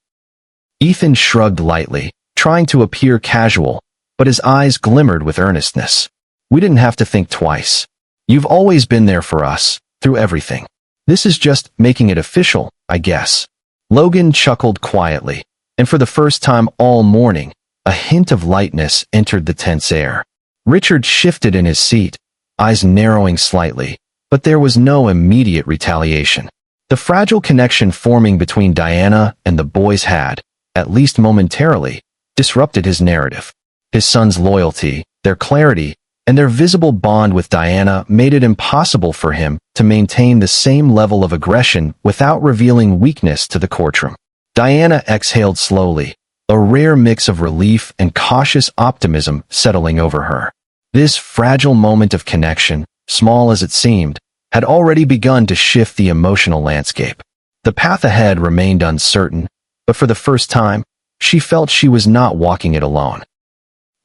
Ethan shrugged lightly, trying to appear casual, but his eyes glimmered with earnestness. "We didn't have to think twice. You've always been there for us, through everything. This is just making it official, I guess." Logan chuckled quietly, and for the first time all morning, a hint of lightness entered the tense air. Richard shifted in his seat, eyes narrowing slightly, but there was no immediate retaliation. The fragile connection forming between Diana and the boys had, at least momentarily, disrupted his narrative. His son's loyalty, their clarity, and their visible bond with Diana made it impossible for him to maintain the same level of aggression without revealing weakness to the courtroom. Diana exhaled slowly, a rare mix of relief and cautious optimism settling over her. This fragile moment of connection, small as it seemed, had already begun to shift the emotional landscape. The path ahead remained uncertain, but for the first time, she felt she was not walking it alone.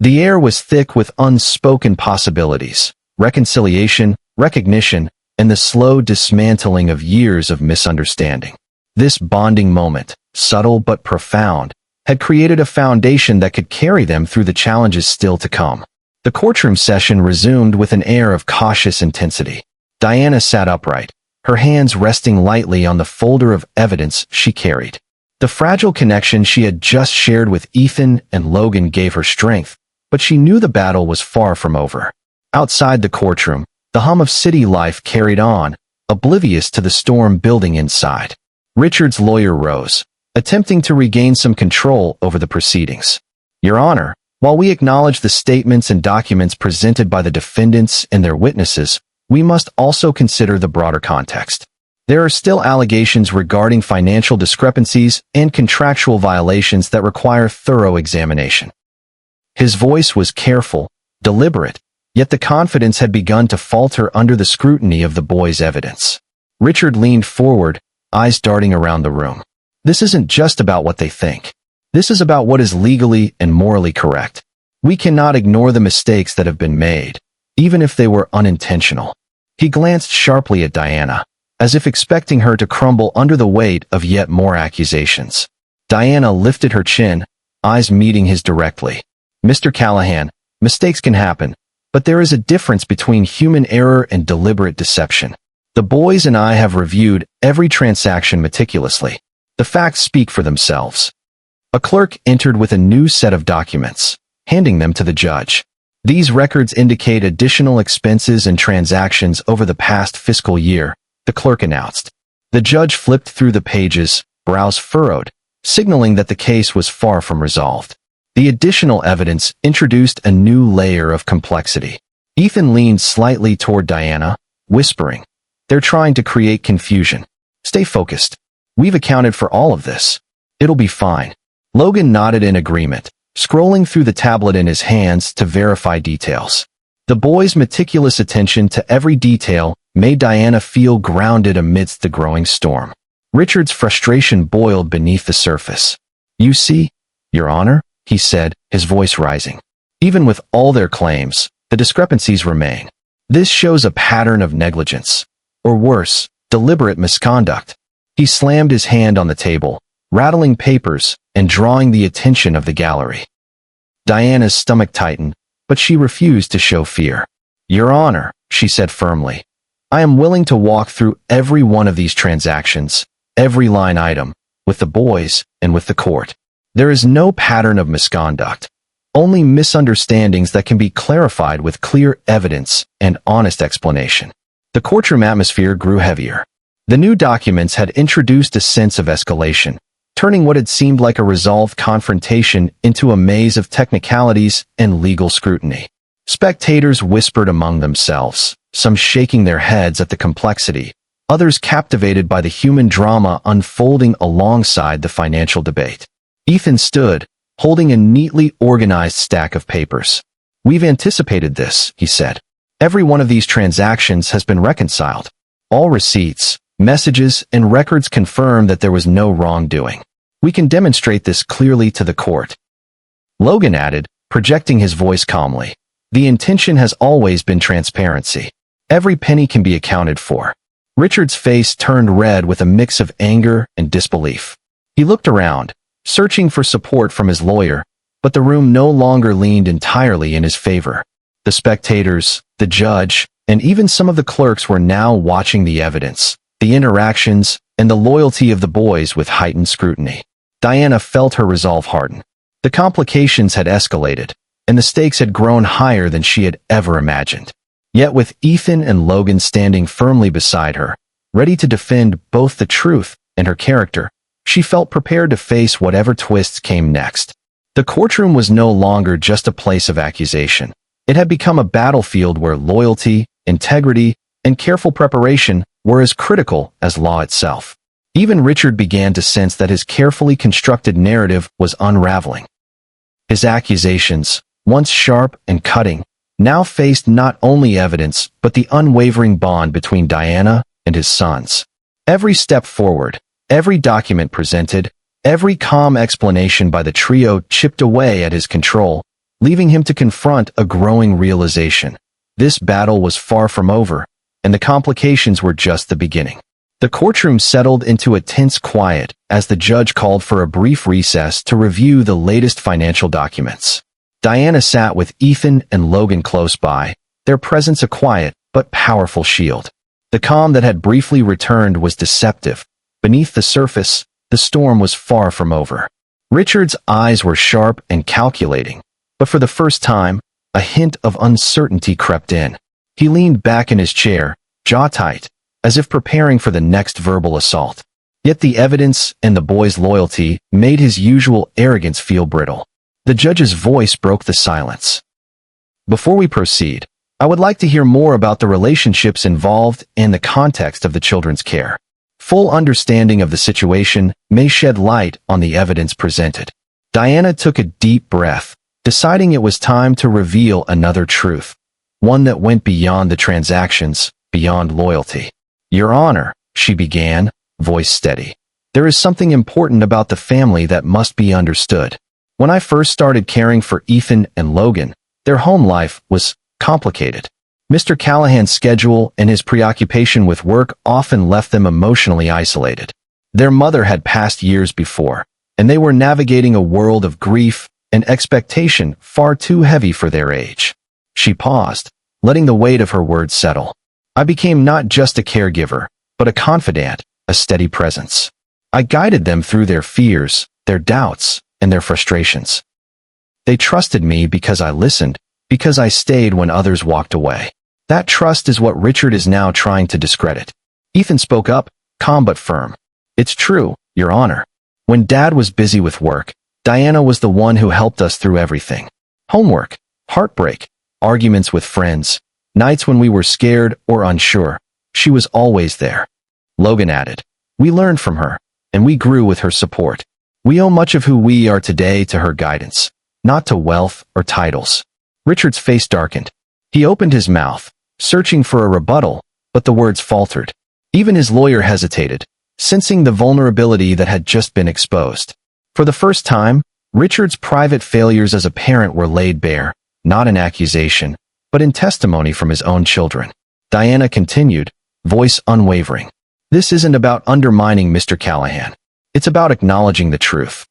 The air was thick with unspoken possibilities, reconciliation, recognition, and the slow dismantling of years of misunderstanding. This bonding moment, subtle but profound, had created a foundation that could carry them through the challenges still to come. The courtroom session resumed with an air of cautious intensity. Diana sat upright, her hands resting lightly on the folder of evidence she carried. The fragile connection she had just shared with Ethan and Logan gave her strength, but she knew the battle was far from over. Outside the courtroom, the hum of city life carried on, oblivious to the storm building inside. Richard's lawyer rose, attempting to regain some control over the proceedings. Your Honor, while we acknowledge the statements and documents presented by the defendants and their witnesses, we must also consider the broader context. There are still allegations regarding financial discrepancies and contractual violations that require thorough examination. His voice was careful, deliberate, yet the confidence had begun to falter under the scrutiny of the boys' evidence. Richard leaned forward, eyes darting around the room. This isn't just about what they think. This is about what is legally and morally correct. We cannot ignore the mistakes that have been made, even if they were unintentional. He glanced sharply at Diana, as if expecting her to crumble under the weight of yet more accusations. Diana lifted her chin, eyes meeting his directly. Mr. Callahan, mistakes can happen, but there is a difference between human error and deliberate deception. The boys and I have reviewed every transaction meticulously. The facts speak for themselves. A clerk entered with a new set of documents, handing them to the judge. These records indicate additional expenses and transactions over the past fiscal year, the clerk announced. The judge flipped through the pages, brows furrowed, signaling that the case was far from resolved. The additional evidence introduced a new layer of complexity. Ethan leaned slightly toward Diana, whispering, "They're trying to create confusion. Stay focused. We've accounted for all of this. It'll be fine." Logan nodded in agreement, scrolling through the tablet in his hands to verify details. The boy's meticulous attention to every detail made Diana feel grounded amidst the growing storm. Richard's frustration boiled beneath the surface. "You see, Your Honor," he said, his voice rising. "Even with all their claims, the discrepancies remain. This shows a pattern of negligence, or worse, deliberate misconduct." He slammed his hand on the table, rattling papers and drawing the attention of the gallery. Diana's stomach tightened, but she refused to show fear. "Your Honor," she said firmly, "I am willing to walk through every one of these transactions, every line item, with the boys and with the court. There is no pattern of misconduct, only misunderstandings that can be clarified with clear evidence and honest explanation." The courtroom atmosphere grew heavier. The new documents had introduced a sense of escalation, turning what had seemed like a resolved confrontation into a maze of technicalities and legal scrutiny. Spectators whispered among themselves, some shaking their heads at the complexity, others captivated by the human drama unfolding alongside the financial debate. Ethan stood, holding a neatly organized stack of papers. "We've anticipated this," he said. "Every one of these transactions has been reconciled. All receipts, messages, and records confirm that there was no wrongdoing. We can demonstrate this clearly to the court." Logan added, projecting his voice calmly, "The intention has always been transparency. Every penny can be accounted for." Richard's face turned red with a mix of anger and disbelief. He looked around, searching for support from his lawyer, but the room no longer leaned entirely in his favor. The spectators, the judge, and even some of the clerks were now watching the evidence, the interactions, and the loyalty of the boys with heightened scrutiny. Diana felt her resolve harden. The complications had escalated, and the stakes had grown higher than she had ever imagined. Yet with Ethan and Logan standing firmly beside her, ready to defend both the truth and her character, she felt prepared to face whatever twists came next. The courtroom was no longer just a place of accusation. It had become a battlefield where loyalty, integrity, and careful preparation were as critical as law itself. Even Richard began to sense that his carefully constructed narrative was unraveling. His accusations, once sharp and cutting, now faced not only evidence but the unwavering bond between Diana and his sons. Every step forward, every document presented, every calm explanation by the trio chipped away at his control, leaving him to confront a growing realization. This battle was far from over, and the complications were just the beginning. The courtroom settled into a tense quiet as the judge called for a brief recess to review the latest financial documents. Diana sat with Ethan and Logan close by, their presence a quiet but powerful shield. The calm that had briefly returned was deceptive. Beneath the surface, The storm was far from over. Richard's eyes were sharp and calculating, but for the first time, a hint of uncertainty crept in. He leaned back in his chair, jaw tight, as if preparing for the next verbal assault. Yet the evidence and the boy's loyalty made his usual arrogance feel brittle. The judge's voice broke the silence. Before we proceed, I would like to hear more about the relationships involved and the context of the children's care. Full understanding of the situation may shed light on the evidence presented. Diana took a deep breath, deciding it was time to reveal another truth, one that went beyond the transactions, beyond loyalty. Your Honor, she began, voice steady. There is something important about the family that must be understood. When I first started caring for Ethan and Logan, their home life was complicated. Mr. Callahan's schedule and his preoccupation with work often left them emotionally isolated. Their mother had passed years before, and they were navigating a world of grief and expectation far too heavy for their age. She paused, letting the weight of her words settle. I became not just a caregiver, but a confidant, a steady presence. I guided them through their fears, their doubts, and their frustrations. They trusted me because I listened, because I stayed when others walked away. That trust is what Richard is now trying to discredit. Ethan spoke up, calm but firm. It's true, Your Honor. When Dad was busy with work, Diana was the one who helped us through everything. Homework, heartbreak, arguments with friends, nights when we were scared or unsure. She was always there. Logan added. We learned from her, and we grew with her support. We owe much of who we are today to her guidance, not to wealth or titles. Richard's face darkened. He opened his mouth, searching for a rebuttal, but the words faltered. Even his lawyer hesitated, sensing the vulnerability that had just been exposed. For the first time, Richard's private failures as a parent were laid bare, not in accusation, but in testimony from his own children. Diana continued, voice unwavering. This isn't about undermining Mr. Callahan. It's about acknowledging the truth.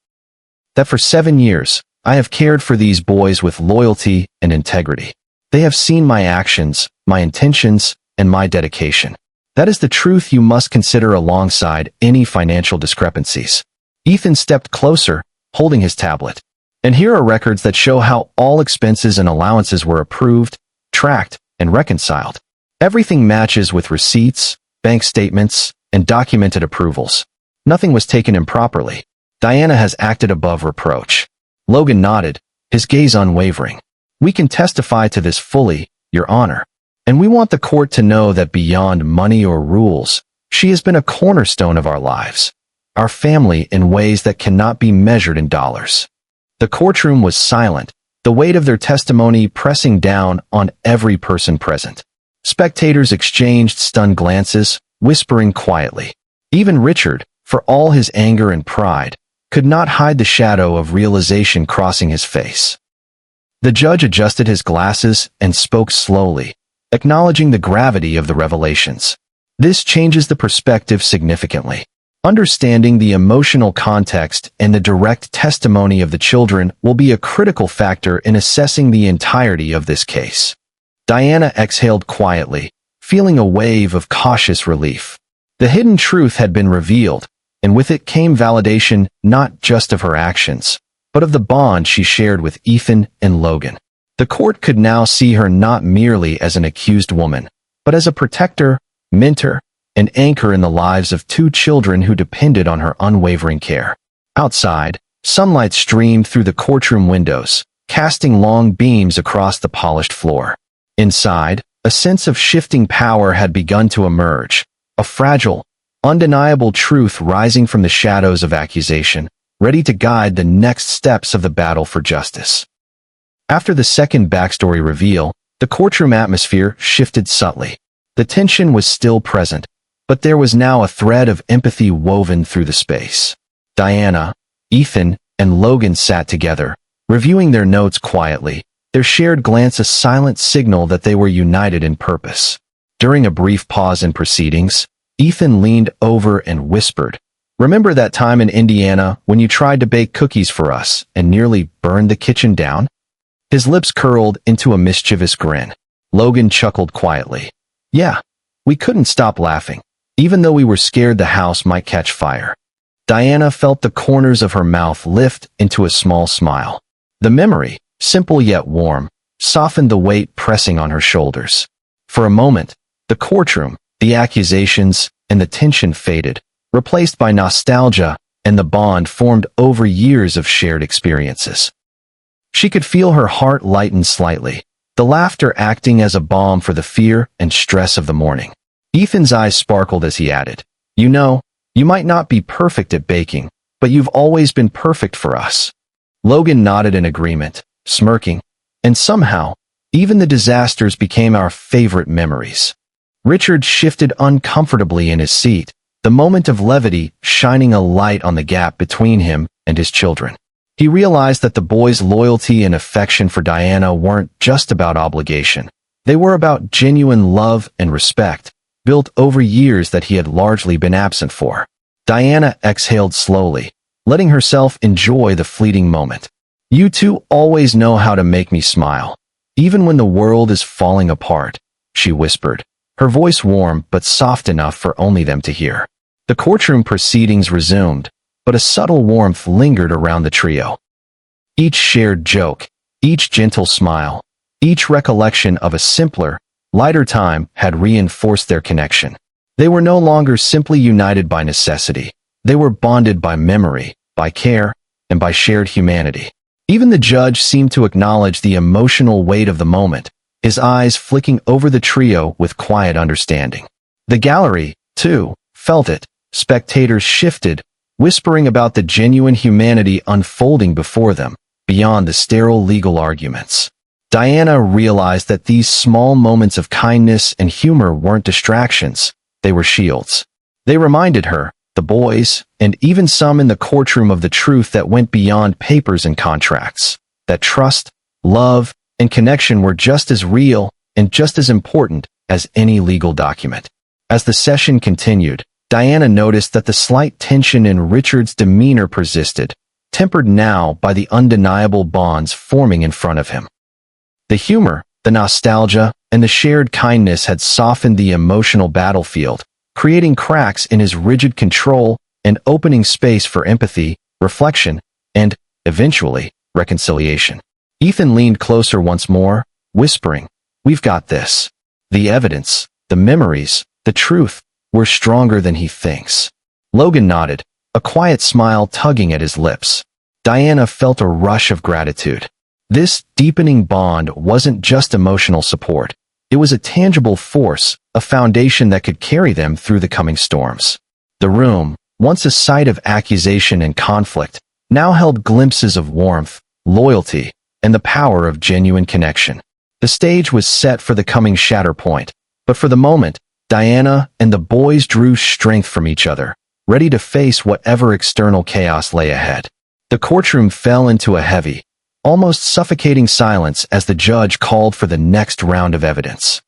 That for 7 years, I have cared for these boys with loyalty and integrity. They have seen my actions, my intentions, and my dedication. That is the truth you must consider alongside any financial discrepancies. Ethan stepped closer, holding his tablet. And here are records that show how all expenses and allowances were approved, tracked, and reconciled. Everything matches with receipts, bank statements, and documented approvals. Nothing was taken improperly. Diana has acted above reproach. Logan nodded, his gaze unwavering. We can testify to this fully, Your Honor. And we want the court to know that beyond money or rules, she has been a cornerstone of our lives, our family in ways that cannot be measured in dollars. The courtroom was silent, the weight of their testimony pressing down on every person present. Spectators exchanged stunned glances, whispering quietly. Even Richard, for all his anger and pride, could not hide the shadow of realization crossing his face. The judge adjusted his glasses and spoke slowly, acknowledging the gravity of the revelations. This changes the perspective significantly. Understanding the emotional context and the direct testimony of the children will be a critical factor in assessing the entirety of this case. Diana exhaled quietly, feeling a wave of cautious relief. The hidden truth had been revealed, and with it came validation not just of her actions, but of the bond she shared with Ethan and Logan. The court could now see her not merely as an accused woman, but as a protector, mentor, and anchor in the lives of 2 children who depended on her unwavering care. Outside, sunlight streamed through the courtroom windows, casting long beams across the polished floor. Inside, a sense of shifting power had begun to emerge, a fragile, undeniable truth rising from the shadows of accusation, ready to guide the next steps of the battle for justice. After the second backstory reveal, the courtroom atmosphere shifted subtly. The tension was still present, but there was now a thread of empathy woven through the space. Diana, Ethan, and Logan sat together, reviewing their notes quietly, their shared glance a silent signal that they were united in purpose. During a brief pause in proceedings, Ethan leaned over and whispered, "Remember that time in Indiana when you tried to bake cookies for us and nearly burned the kitchen down?" His lips curled into a mischievous grin. Logan chuckled quietly. "Yeah, we couldn't stop laughing, even though we were scared the house might catch fire." Diana felt the corners of her mouth lift into a small smile. The memory, simple yet warm, softened the weight pressing on her shoulders. For a moment, the courtroom, the accusations, and the tension faded, replaced by nostalgia and the bond formed over years of shared experiences. She could feel her heart lighten slightly, the laughter acting as a balm for the fear and stress of the morning. Ethan's eyes sparkled as he added, "You know, you might not be perfect at baking, but you've always been perfect for us." Logan nodded in agreement, smirking, and somehow, even the disasters became our favorite memories. Richard shifted uncomfortably in his seat, the moment of levity shining a light on the gap between him and his children. He realized that the boys' loyalty and affection for Diana weren't just about obligation. They were about genuine love and respect, built over years that he had largely been absent for. Diana exhaled slowly, letting herself enjoy the fleeting moment. "You two always know how to make me smile, even when the world is falling apart," she whispered, her voice warm but soft enough for only them to hear. The courtroom proceedings resumed, but a subtle warmth lingered around the trio. Each shared joke, each gentle smile, each recollection of a simpler, lighter time had reinforced their connection. They were no longer simply united by necessity. They were bonded by memory, by care, and by shared humanity. Even the judge seemed to acknowledge the emotional weight of the moment, his eyes flicking over the trio with quiet understanding. The gallery, too, felt it. Spectators shifted, whispering about the genuine humanity unfolding before them, beyond the sterile legal arguments. Diana realized that these small moments of kindness and humor weren't distractions, they were shields. They reminded her, the boys, and even some in the courtroom of the truth that went beyond papers and contracts, that trust, love, and connection were just as real and just as important as any legal document. As the session continued, Diana noticed that the slight tension in Richard's demeanor persisted, tempered now by the undeniable bonds forming in front of him. The humor, the nostalgia, and the shared kindness had softened the emotional battlefield, creating cracks in his rigid control and opening space for empathy, reflection, and, eventually, reconciliation. Ethan leaned closer once more, whispering, "We've got this. The evidence, the memories, the truth, we're stronger than he thinks." Logan nodded, a quiet smile tugging at his lips. Diana felt a rush of gratitude. This deepening bond wasn't just emotional support. It was a tangible force, a foundation that could carry them through the coming storms. The room, once a site of accusation and conflict, now held glimpses of warmth, loyalty, and the power of genuine connection. The stage was set for the coming shatterpoint, but for the moment, Diana and the boys drew strength from each other, ready to face whatever external chaos lay ahead. The courtroom fell into a heavy, almost suffocating silence as the judge called for the next round of evidence.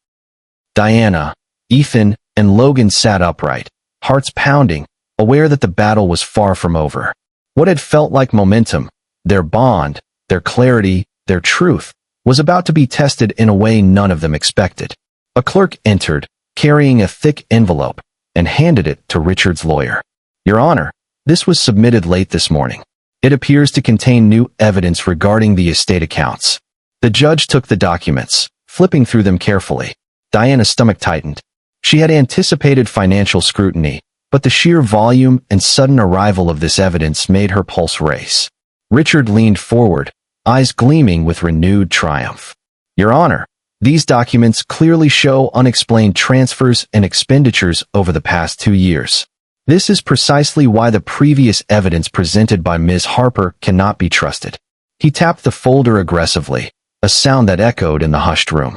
Diana, Ethan, and Logan sat upright, hearts pounding, aware that the battle was far from over. What had felt like momentum, their bond, their clarity, their truth, was about to be tested in a way none of them expected. A clerk entered, carrying a thick envelope, and handed it to Richard's lawyer. "Your Honor, this was submitted late this morning. It appears to contain new evidence regarding the estate accounts." The judge took the documents, flipping through them carefully. Diana's stomach tightened. She had anticipated financial scrutiny, but the sheer volume and sudden arrival of this evidence made her pulse race. Richard leaned forward, eyes gleaming with renewed triumph. "Your Honor, these documents clearly show unexplained transfers and expenditures over the past 2 years. This is precisely why the previous evidence presented by Ms. Harper cannot be trusted." He tapped the folder aggressively, a sound that echoed in the hushed room.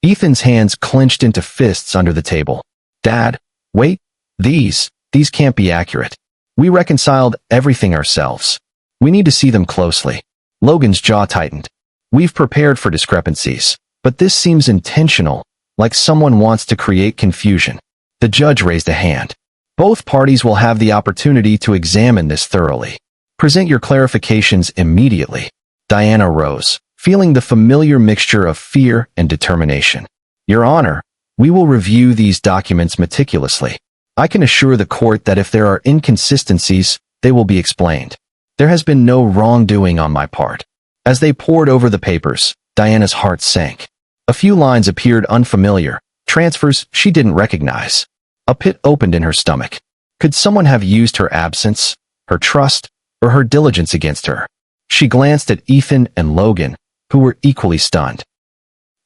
Ethan's hands clenched into fists under the table. "Dad, wait, these can't be accurate. We reconciled everything ourselves. We need to see them closely." Logan's jaw tightened. "We've prepared for discrepancies, but this seems intentional, like someone wants to create confusion." The judge raised a hand. "Both parties will have the opportunity to examine this thoroughly. Present your clarifications immediately." Diana rose, feeling the familiar mixture of fear and determination. "Your Honor, we will review these documents meticulously. I can assure the court that if there are inconsistencies, they will be explained. There has been no wrongdoing on my part. As they pored over the papers, Diana's heart sank. A few lines appeared unfamiliar, transfers she didn't recognize. A pit opened in her stomach. Could someone have used her absence, her trust, or her diligence against her? She glanced at Ethan and Logan, who were equally stunned.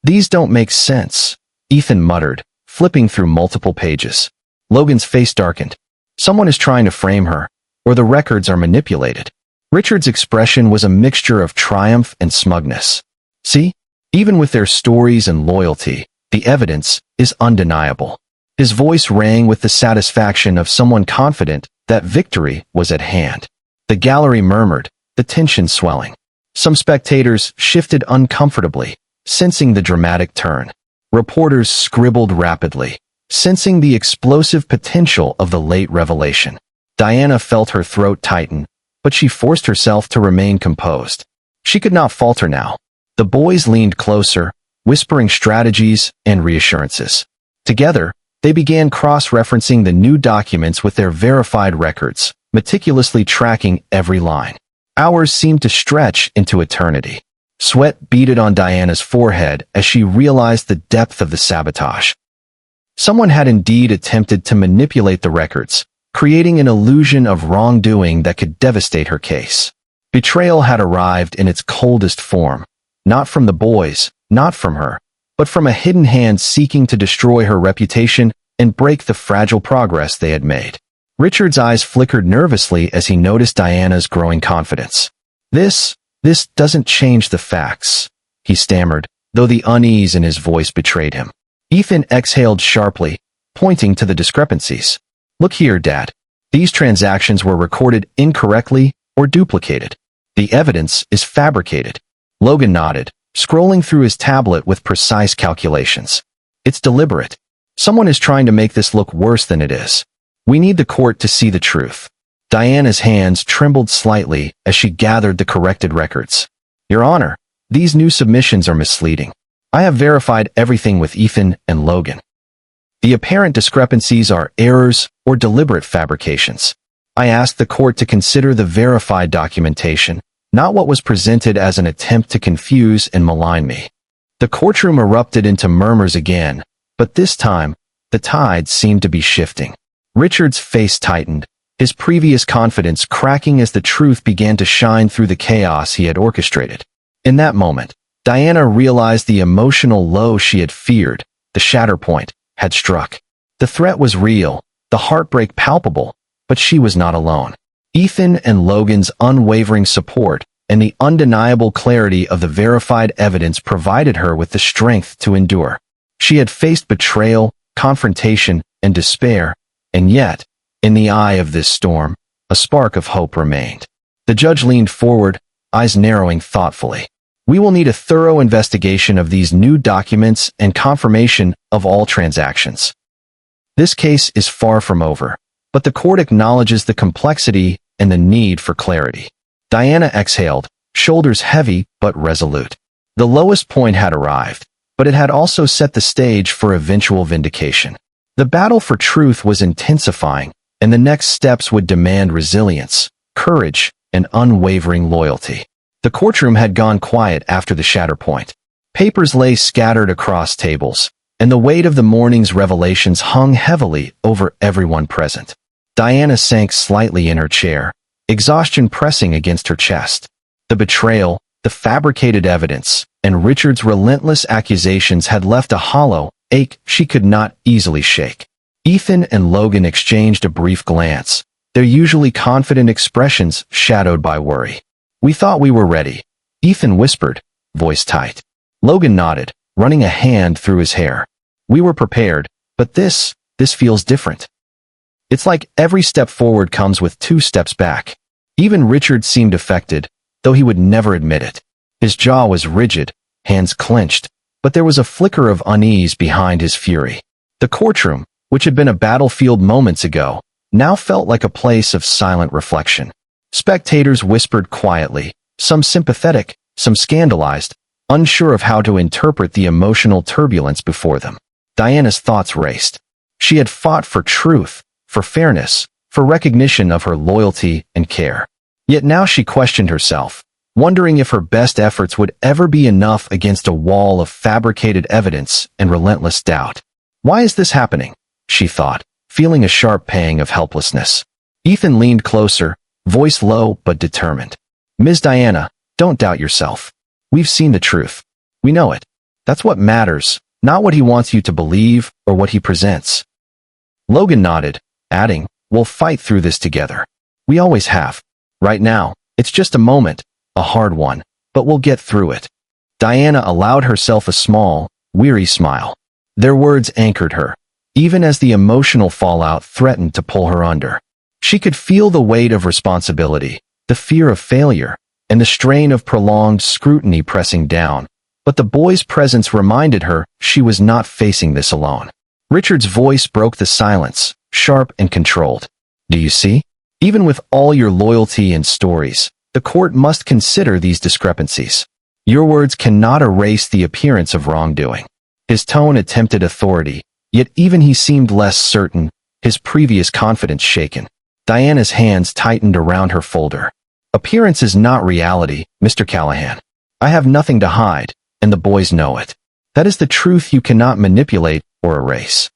These don't make sense, Ethan muttered, flipping through multiple pages. Logan's face darkened. Someone is trying to frame her, or the records are manipulated. Richard's expression was a mixture of triumph and smugness. See? Even with their stories and loyalty, the evidence is undeniable. His voice rang with the satisfaction of someone confident that victory was at hand. The gallery murmured, the tension swelling. Some spectators shifted uncomfortably, sensing the dramatic turn. Reporters scribbled rapidly, sensing the explosive potential of the late revelation. Diana felt her throat tighten, but she forced herself to remain composed. She could not falter now. The boys leaned closer, whispering strategies and reassurances. Together, they began cross-referencing the new documents with their verified records, meticulously tracking every line. Hours seemed to stretch into eternity. Sweat beaded on Diana's forehead as she realized the depth of the sabotage. Someone had indeed attempted to manipulate the records, creating an illusion of wrongdoing that could devastate her case. Betrayal had arrived in its coldest form, not from the boys, not from her, but from a hidden hand seeking to destroy her reputation and break the fragile progress they had made. Richard's eyes flickered nervously as he noticed Diana's growing confidence. This doesn't change the facts, he stammered, though the unease in his voice betrayed him. Ethan exhaled sharply, pointing to the discrepancies. Look here, Dad. These transactions were recorded incorrectly or duplicated. The evidence is fabricated. Logan nodded, scrolling through his tablet with precise calculations. It's deliberate. Someone is trying to make this look worse than it is. We need the court to see the truth. Diana's hands trembled slightly as she gathered the corrected records. Your Honor, these new submissions are misleading. I have verified everything with Ethan and Logan. The apparent discrepancies are errors or deliberate fabrications. I asked the court to consider the verified documentation, not what was presented as an attempt to confuse and malign me. The courtroom erupted into murmurs again, but this time, the tide seemed to be shifting. Richard's face tightened, his previous confidence cracking as the truth began to shine through the chaos he had orchestrated. In that moment, Diana realized the emotional low she had feared, the shatter point, had struck. The threat was real, the heartbreak palpable, but she was not alone. Ethan and Logan's unwavering support and the undeniable clarity of the verified evidence provided her with the strength to endure. She had faced betrayal, confrontation, and despair, and yet, in the eye of this storm, a spark of hope remained. The judge leaned forward, eyes narrowing thoughtfully. We will need a thorough investigation of these new documents and confirmation of all transactions. This case is far from over, but the court acknowledges the complexity and the need for clarity. Diana exhaled, shoulders heavy but resolute. The lowest point had arrived, but it had also set the stage for eventual vindication. The battle for truth was intensifying, and the next steps would demand resilience, courage, and unwavering loyalty. The courtroom had gone quiet after the shatter point. Papers lay scattered across tables, and the weight of the morning's revelations hung heavily over everyone present. Diana sank slightly in her chair, exhaustion pressing against her chest. The betrayal, the fabricated evidence, and Richard's relentless accusations had left a hollow ache she could not easily shake. Ethan and Logan exchanged a brief glance, their usually confident expressions shadowed by worry. We thought we were ready, Ethan whispered, voice tight. Logan nodded, running a hand through his hair. We were prepared, but this feels different. It's like every step forward comes with 2 steps back. Even Richard seemed affected, though he would never admit it. His jaw was rigid, hands clenched, but there was a flicker of unease behind his fury. The courtroom, which had been a battlefield moments ago, now felt like a place of silent reflection. Spectators whispered quietly, some sympathetic, some scandalized, unsure of how to interpret the emotional turbulence before them. Diana's thoughts raced. She had fought for truth, for fairness, for recognition of her loyalty and care. Yet now she questioned herself, wondering if her best efforts would ever be enough against a wall of fabricated evidence and relentless doubt. Why is this happening? She thought, feeling a sharp pang of helplessness. Ethan leaned closer, voice low but determined. Ms. Diana, don't doubt yourself. We've seen the truth. We know it. That's what matters, not what he wants you to believe or what he presents. Logan nodded, adding, we'll fight through this together. We always have. Right now, it's just a moment, a hard one, but we'll get through it. Diana allowed herself a small, weary smile. Their words anchored her, even as the emotional fallout threatened to pull her under. She could feel the weight of responsibility, the fear of failure, and the strain of prolonged scrutiny pressing down, but the boy's presence reminded her she was not facing this alone. Richard's voice broke the silence, sharp and controlled. Do you see? Even with all your loyalty and stories, the court must consider these discrepancies. Your words cannot erase the appearance of wrongdoing. His tone attempted authority, yet even he seemed less certain, his previous confidence shaken. Diana's hands tightened around her folder. Appearance is not reality, Mr. Callahan. I have nothing to hide, and the boys know it. That is the truth you cannot manipulate or erase.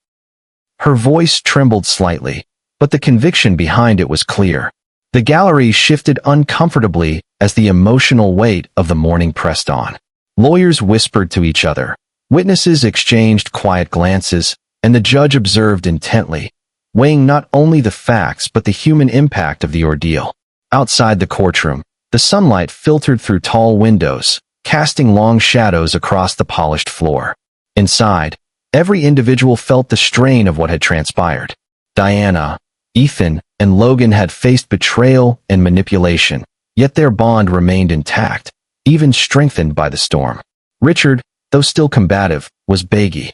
Her voice trembled slightly, but the conviction behind it was clear. The gallery shifted uncomfortably as the emotional weight of the morning pressed on. Lawyers whispered to each other. Witnesses exchanged quiet glances, and the judge observed intently, weighing not only the facts but the human impact of the ordeal. Outside the courtroom, the sunlight filtered through tall windows, casting long shadows across the polished floor. Inside, every individual felt the strain of what had transpired. Diana, Ethan, and Logan had faced betrayal and manipulation, yet their bond remained intact, even strengthened by the storm. Richard, though still combative, was baggy.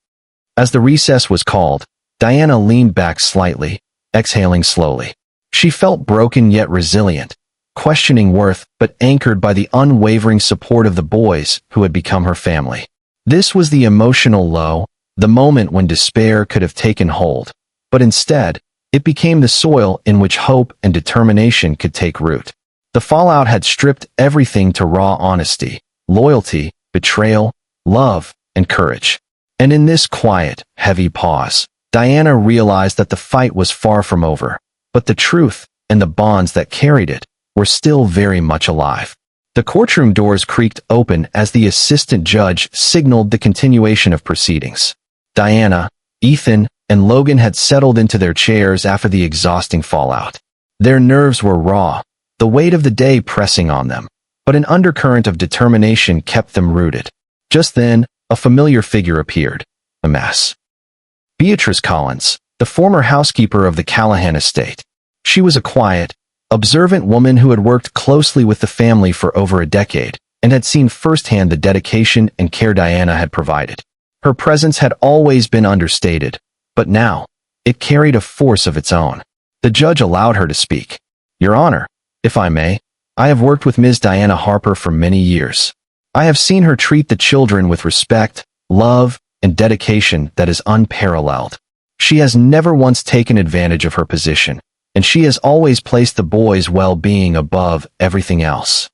As the recess was called, Diana leaned back slightly, exhaling slowly. She felt broken yet resilient, questioning worth but anchored by the unwavering support of the boys who had become her family. This was the emotional low, the moment when despair could have taken hold, but instead, it became the soil in which hope and determination could take root. The fallout had stripped everything to raw honesty, loyalty, betrayal, love, and courage. And in this quiet, heavy pause, Diana realized that the fight was far from over, but the truth and the bonds that carried it were still very much alive. The courtroom doors creaked open as the assistant judge signaled the continuation of proceedings. Diana, Ethan, and Logan had settled into their chairs after the exhausting fallout. Their nerves were raw, the weight of the day pressing on them, but an undercurrent of determination kept them rooted. Just then, a familiar figure appeared, a mess. Beatrice Collins, the former housekeeper of the Callahan estate. She was a quiet, observant woman who had worked closely with the family for over a decade and had seen firsthand the dedication and care Diana had provided. Her presence had always been understated, but now, it carried a force of its own. The judge allowed her to speak. Your Honor, if I may, I have worked with Ms. Diana Harper for many years. I have seen her treat the children with respect, love, and dedication that is unparalleled. She has never once taken advantage of her position, and she has always placed the boys' well-being above everything else.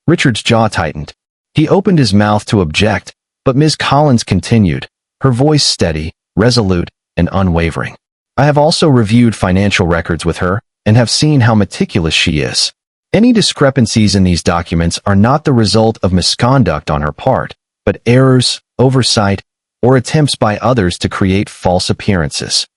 Richard's jaw tightened. He opened his mouth to object, but Ms. Collins continued, her voice steady, resolute, and unwavering. I have also reviewed financial records with her and have seen how meticulous she is. Any discrepancies in these documents are not the result of misconduct on her part, but errors, oversight, or attempts by others to create false appearances.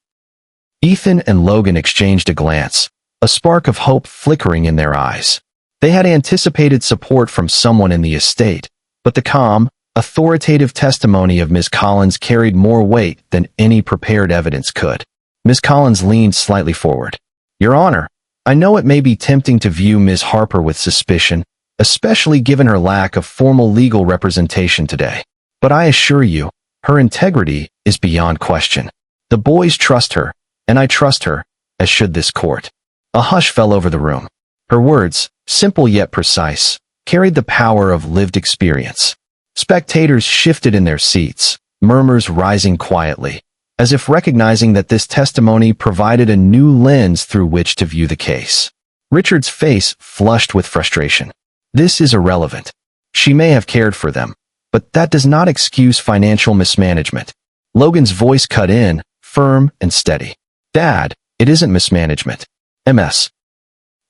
Ethan and Logan exchanged a glance, a spark of hope flickering in their eyes. They had anticipated support from someone in the estate, but the calm, authoritative testimony of Ms. Collins carried more weight than any prepared evidence could. Ms. Collins leaned slightly forward. Your Honor, I know it may be tempting to view Ms. Harper with suspicion, especially given her lack of formal legal representation today. But I assure you, her integrity is beyond question. The boys trust her, and I trust her, as should this court. A hush fell over the room. Her words, simple yet precise, carried the power of lived experience. Spectators shifted in their seats, murmurs rising quietly, as if recognizing that this testimony provided a new lens through which to view the case. Richard's face flushed with frustration. This is irrelevant. She may have cared for them, but that does not excuse financial mismanagement. Logan's voice cut in, firm and steady. Dad, it isn't mismanagement. Ms.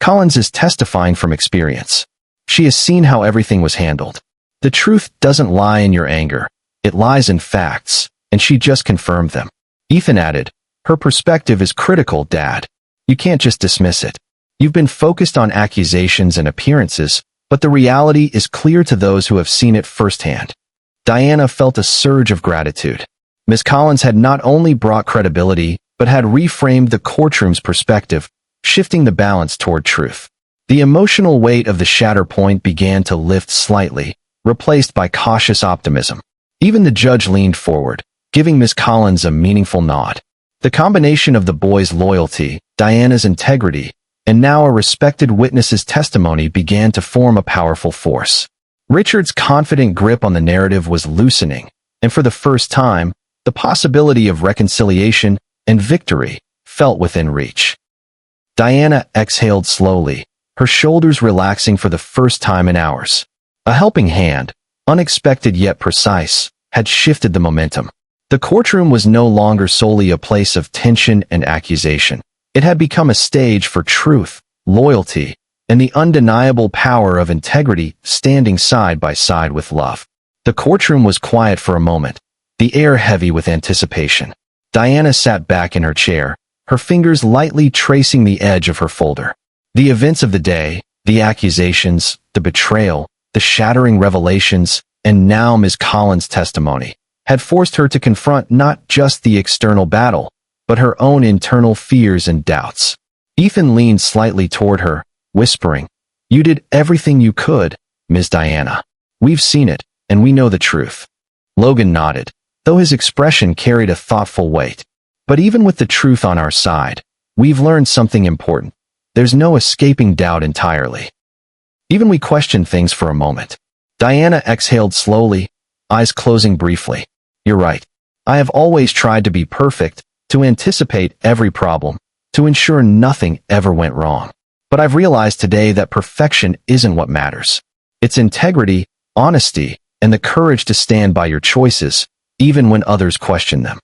Collins is testifying from experience. She has seen how everything was handled. The truth doesn't lie in your anger. It lies in facts, and she just confirmed them. Ethan added, her perspective is critical, Dad. You can't just dismiss it. You've been focused on accusations and appearances, but the reality is clear to those who have seen it firsthand. Diana felt a surge of gratitude. Ms. Collins had not only brought credibility, but had reframed the courtroom's perspective, shifting the balance toward truth. The emotional weight of the shatter point began to lift slightly, replaced by cautious optimism. Even the judge leaned forward, giving Ms. Collins a meaningful nod. The combination of the boy's loyalty, Diana's integrity, and now a respected witness's testimony began to form a powerful force. Richard's confident grip on the narrative was loosening, and for the first time, the possibility of reconciliation and victory felt within reach. Diana exhaled slowly, her shoulders relaxing for the first time in hours. A helping hand, unexpected yet precise, had shifted the momentum. The courtroom was no longer solely a place of tension and accusation. It had become a stage for truth, loyalty, and the undeniable power of integrity standing side by side with love. The courtroom was quiet for a moment, the air heavy with anticipation. Diana sat back in her chair, her fingers lightly tracing the edge of her folder. The events of the day, the accusations, the betrayal, the shattering revelations, and now Ms. Collins' testimony, had forced her to confront not just the external battle, but her own internal fears and doubts. Ethan leaned slightly toward her, whispering, "You did everything you could, Ms. Diana. We've seen it, and we know the truth." Logan nodded, though his expression carried a thoughtful weight. "But even with the truth on our side, we've learned something important. There's no escaping doubt entirely. Even we question things for a moment." Diana exhaled slowly, eyes closing briefly. "You're right. I have always tried to be perfect, to anticipate every problem, to ensure nothing ever went wrong. But I've realized today that perfection isn't what matters. It's integrity, honesty, and the courage to stand by your choices, even when others question them."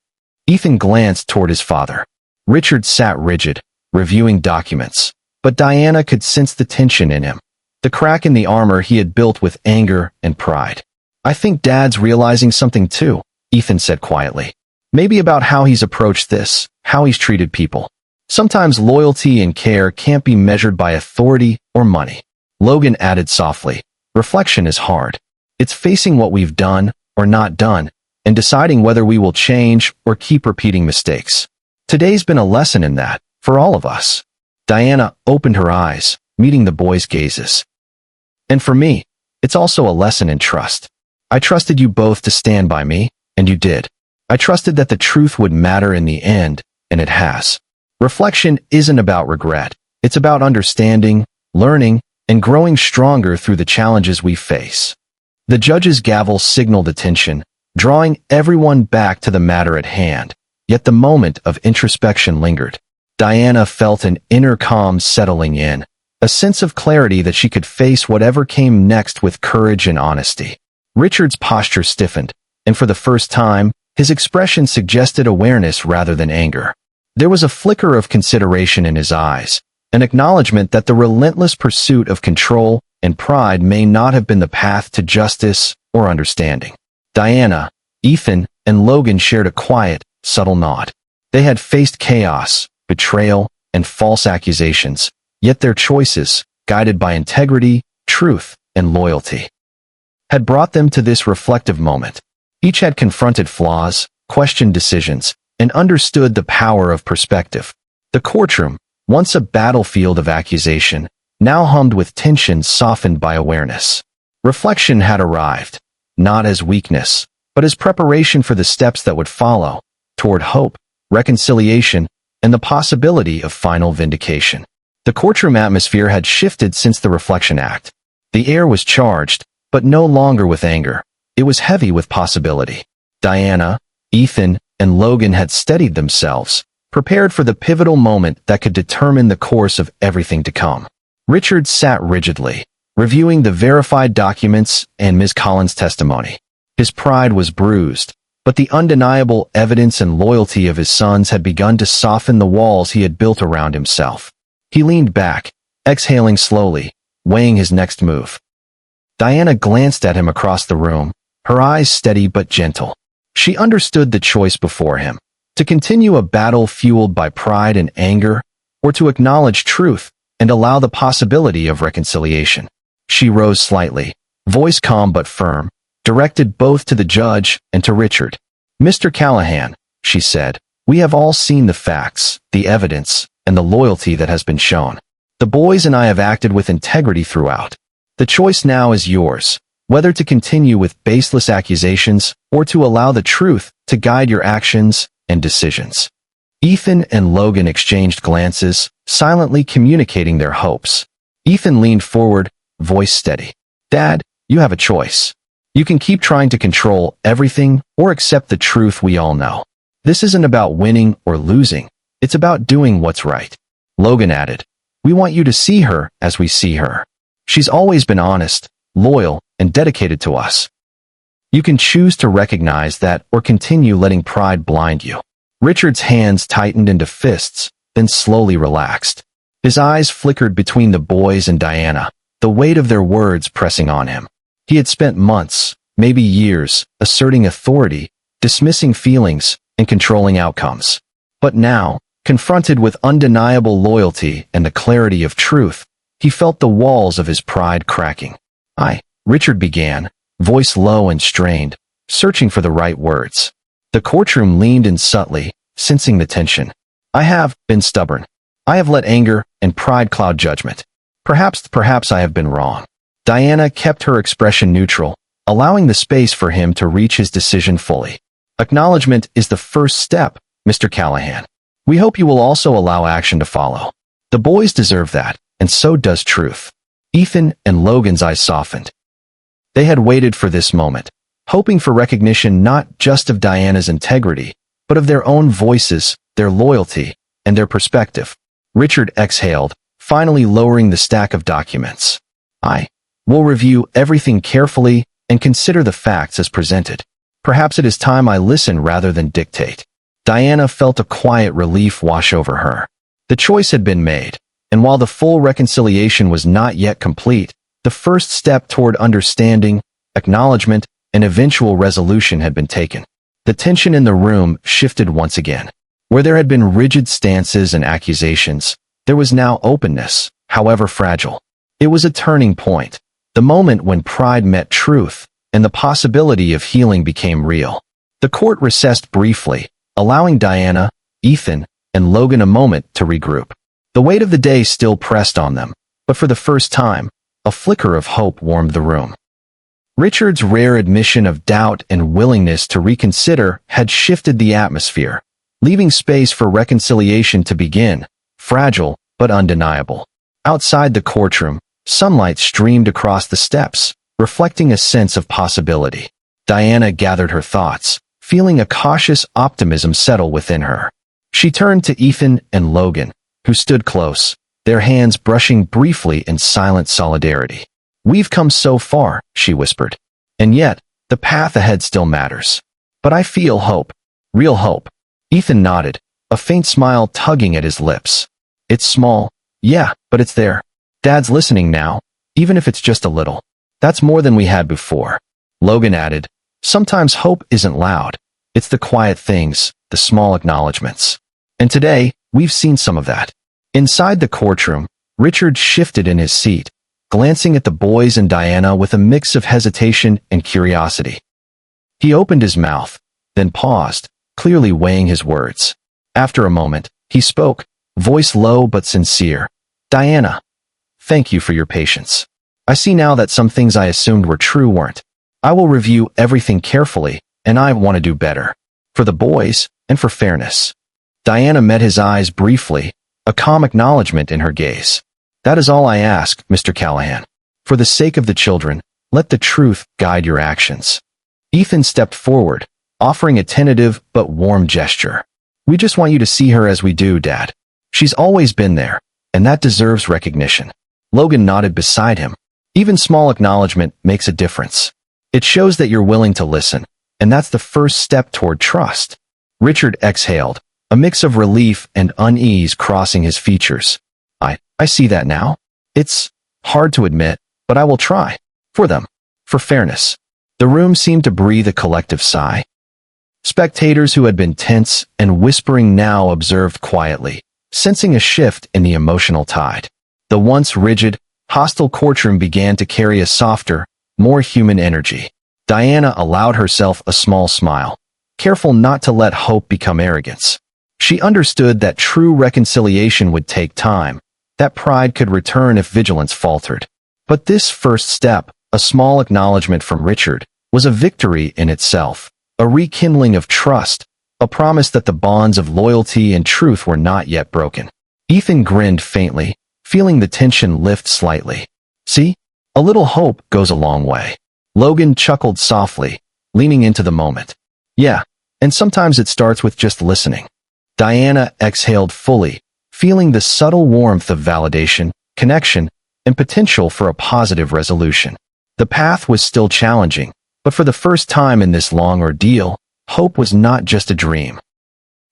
Ethan glanced toward his father. Richard sat rigid, reviewing documents, but Diana could sense the tension in him, the crack in the armor he had built with anger and pride. "I think Dad's realizing something too," Ethan said quietly. "Maybe about how he's approached this, how he's treated people. Sometimes loyalty and care can't be measured by authority or money." Logan added softly, "Reflection is hard. It's facing what we've done or not done, and deciding whether we will change or keep repeating mistakes. Today's been a lesson in that, for all of us." Diana opened her eyes, meeting the boy's gazes. "And for me, it's also a lesson in trust. I trusted you both to stand by me, and you did. I trusted that the truth would matter in the end, and it has. Reflection isn't about regret. It's about understanding, learning, and growing stronger through the challenges we face." The judge's gavel signaled attention, drawing everyone back to the matter at hand, yet the moment of introspection lingered. Diana felt an inner calm settling in, a sense of clarity that she could face whatever came next with courage and honesty. Richard's posture stiffened, and for the first time, his expression suggested awareness rather than anger. There was a flicker of consideration in his eyes, an acknowledgement that the relentless pursuit of control and pride may not have been the path to justice or understanding. Diana, Ethan, and Logan shared a quiet, subtle nod. They had faced chaos, betrayal, and false accusations, yet their choices, guided by integrity, truth, and loyalty, had brought them to this reflective moment. Each had confronted flaws, questioned decisions, and understood the power of perspective. The courtroom, once a battlefield of accusation, now hummed with tension softened by awareness. Reflection had arrived, not as weakness, but as preparation for the steps that would follow, toward hope, reconciliation, and the possibility of final vindication. The courtroom atmosphere had shifted since the reflection act. The air was charged, but no longer with anger. It was heavy with possibility. Diana, Ethan, and Logan had steadied themselves, prepared for the pivotal moment that could determine the course of everything to come. Richard sat rigidly, reviewing the verified documents and Ms. Collins' testimony. His pride was bruised, but the undeniable evidence and loyalty of his sons had begun to soften the walls he had built around himself. He leaned back, exhaling slowly, weighing his next move. Diana glanced at him across the room, her eyes steady but gentle. She understood the choice before him, to continue a battle fueled by pride and anger, or to acknowledge truth and allow the possibility of reconciliation. She rose slightly, voice calm but firm, directed both to the judge and to Richard. "Mr. Callahan," she said, "we have all seen the facts, the evidence, and the loyalty that has been shown. The boys and I have acted with integrity throughout. The choice now is yours, whether to continue with baseless accusations or to allow the truth to guide your actions and decisions." Ethan and Logan exchanged glances, silently communicating their hopes. Ethan leaned forward, voice steady. "Dad, you have a choice. You can keep trying to control everything or accept the truth we all know. This isn't about winning or losing. It's about doing what's right." Logan added, "We want you to see her as we see her. She's always been honest, loyal, and dedicated to us. You can choose to recognize that or continue letting pride blind you." Richard's hands tightened into fists, then slowly relaxed. His eyes flickered between the boys and Diana, the weight of their words pressing on him. He had spent months, maybe years, asserting authority, dismissing feelings, and controlling outcomes. But now, confronted with undeniable loyalty and the clarity of truth, he felt the walls of his pride cracking. Richard began, voice low and strained, searching for the right words. The courtroom leaned in subtly, sensing the tension. "I have been stubborn. I have let anger and pride cloud judgment. Perhaps I have been wrong." Diana kept her expression neutral, allowing the space for him to reach his decision fully. "Acknowledgement is the first step, Mr. Callahan. We hope you will also allow action to follow. The boys deserve that, and so does truth." Ethan and Logan's eyes softened. They had waited for this moment, hoping for recognition not just of Diana's integrity, but of their own voices, their loyalty, and their perspective. Richard exhaled, finally lowering the stack of documents. "I will review everything carefully and consider the facts as presented. Perhaps it is time I listen rather than dictate." Diana felt a quiet relief wash over her. The choice had been made, and while the full reconciliation was not yet complete, the first step toward understanding, acknowledgement, and eventual resolution had been taken. The tension in the room shifted once again. Where there had been rigid stances and accusations, there was now openness, however fragile. It was a turning point, the moment when pride met truth, and the possibility of healing became real. The court recessed briefly, allowing Diana, Ethan, and Logan a moment to regroup. The weight of the day still pressed on them, but for the first time, a flicker of hope warmed the room. Richard's rare admission of doubt and willingness to reconsider had shifted the atmosphere, leaving space for reconciliation to begin, fragile but undeniable. Outside the courtroom, sunlight streamed across the steps, reflecting a sense of possibility. Diana gathered her thoughts, feeling a cautious optimism settle within her. She turned to Ethan and Logan, who stood close, their hands brushing briefly in silent solidarity. "We've come so far," she whispered. "And yet, the path ahead still matters. But I feel hope. Real hope." Ethan nodded, a faint smile tugging at his lips. "It's small, yeah, but it's there. Dad's listening now, even if it's just a little. That's more than we had before." Logan added, "Sometimes hope isn't loud. It's the quiet things, the small acknowledgments. And today, we've seen some of that." Inside the courtroom, Richard shifted in his seat, glancing at the boys and Diana with a mix of hesitation and curiosity. He opened his mouth, then paused, clearly weighing his words. After a moment, he spoke, voice low but sincere. "Diana, thank you for your patience. I see now that some things I assumed were true weren't. I will review everything carefully, and I want to do better. For the boys, and for fairness." Diana met his eyes briefly, a calm acknowledgement in her gaze. "That is all I ask, Mr. Callahan. For the sake of the children, let the truth guide your actions." Ethan stepped forward, offering a tentative but warm gesture. "We just want you to see her as we do, Dad. She's always been there, and that deserves recognition." Logan nodded beside him. Even small acknowledgement makes a difference. It shows that you're willing to listen, and that's the first step toward trust. Richard exhaled, a mix of relief and unease crossing his features. I see that now. It's hard to admit, but I will try. For them. For fairness." The room seemed to breathe a collective sigh. Spectators who had been tense and whispering now observed quietly, sensing a shift in the emotional tide. The once rigid, hostile courtroom began to carry a softer, more human energy. Diana allowed herself a small smile, careful not to let hope become arrogance. She understood that true reconciliation would take time, that pride could return if vigilance faltered. But this first step, a small acknowledgement from Richard, was a victory in itself, a rekindling of trust, a promise that the bonds of loyalty and truth were not yet broken. Ethan grinned faintly, feeling the tension lift slightly. "See? A little hope goes a long way." Logan chuckled softly, leaning into the moment. "Yeah, and sometimes it starts with just listening." Diana exhaled fully, feeling the subtle warmth of validation, connection, and potential for a positive resolution. The path was still challenging, but for the first time in this long ordeal, hope was not just a dream.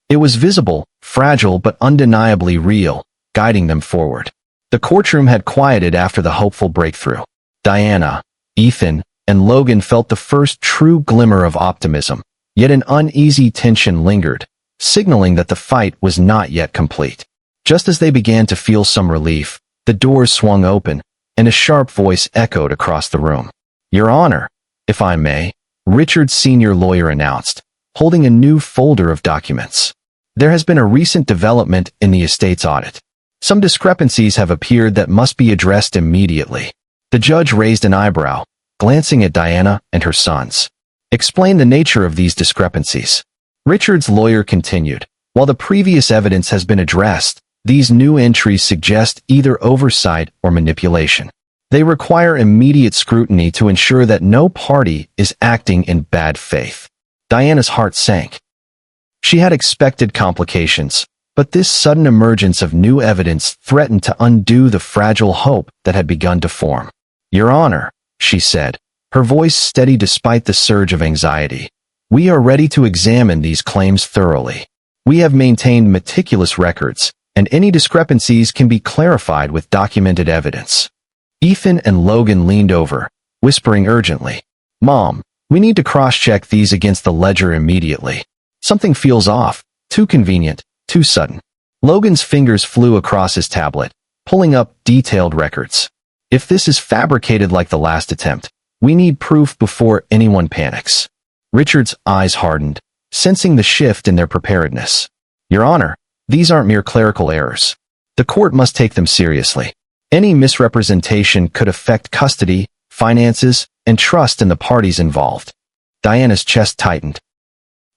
It was visible, fragile but undeniably real, guiding them forward. The courtroom had quieted after the hopeful breakthrough. Diana, Ethan, and Logan felt the first true glimmer of optimism, yet an uneasy tension lingered, signaling that the fight was not yet complete. Just as they began to feel some relief, the doors swung open, and a sharp voice echoed across the room. "Your Honor, if I may," Richard's senior lawyer announced, holding a new folder of documents. "There has been a recent development in the estate's audit. Some discrepancies have appeared that must be addressed immediately." The judge raised an eyebrow, glancing at Diana and her sons. "Explain the nature of these discrepancies." Richard's lawyer continued, "While the previous evidence has been addressed, these new entries suggest either oversight or manipulation. They require immediate scrutiny to ensure that no party is acting in bad faith." Diana's heart sank. She had expected complications, but this sudden emergence of new evidence threatened to undo the fragile hope that had begun to form. "Your Honor," she said, her voice steady despite the surge of anxiety, "we are ready to examine these claims thoroughly. We have maintained meticulous records, and any discrepancies can be clarified with documented evidence." Ethan and Logan leaned over, whispering urgently, "Mom, we need to cross-check these against the ledger immediately. Something feels off, too convenient, too sudden." Logan's fingers flew across his tablet, pulling up detailed records. "If this is fabricated like the last attempt, we need proof before anyone panics." Richard's eyes hardened, sensing the shift in their preparedness. "Your Honor, these aren't mere clerical errors. The court must take them seriously. Any misrepresentation could affect custody, finances, and trust in the parties involved." Diana's chest tightened.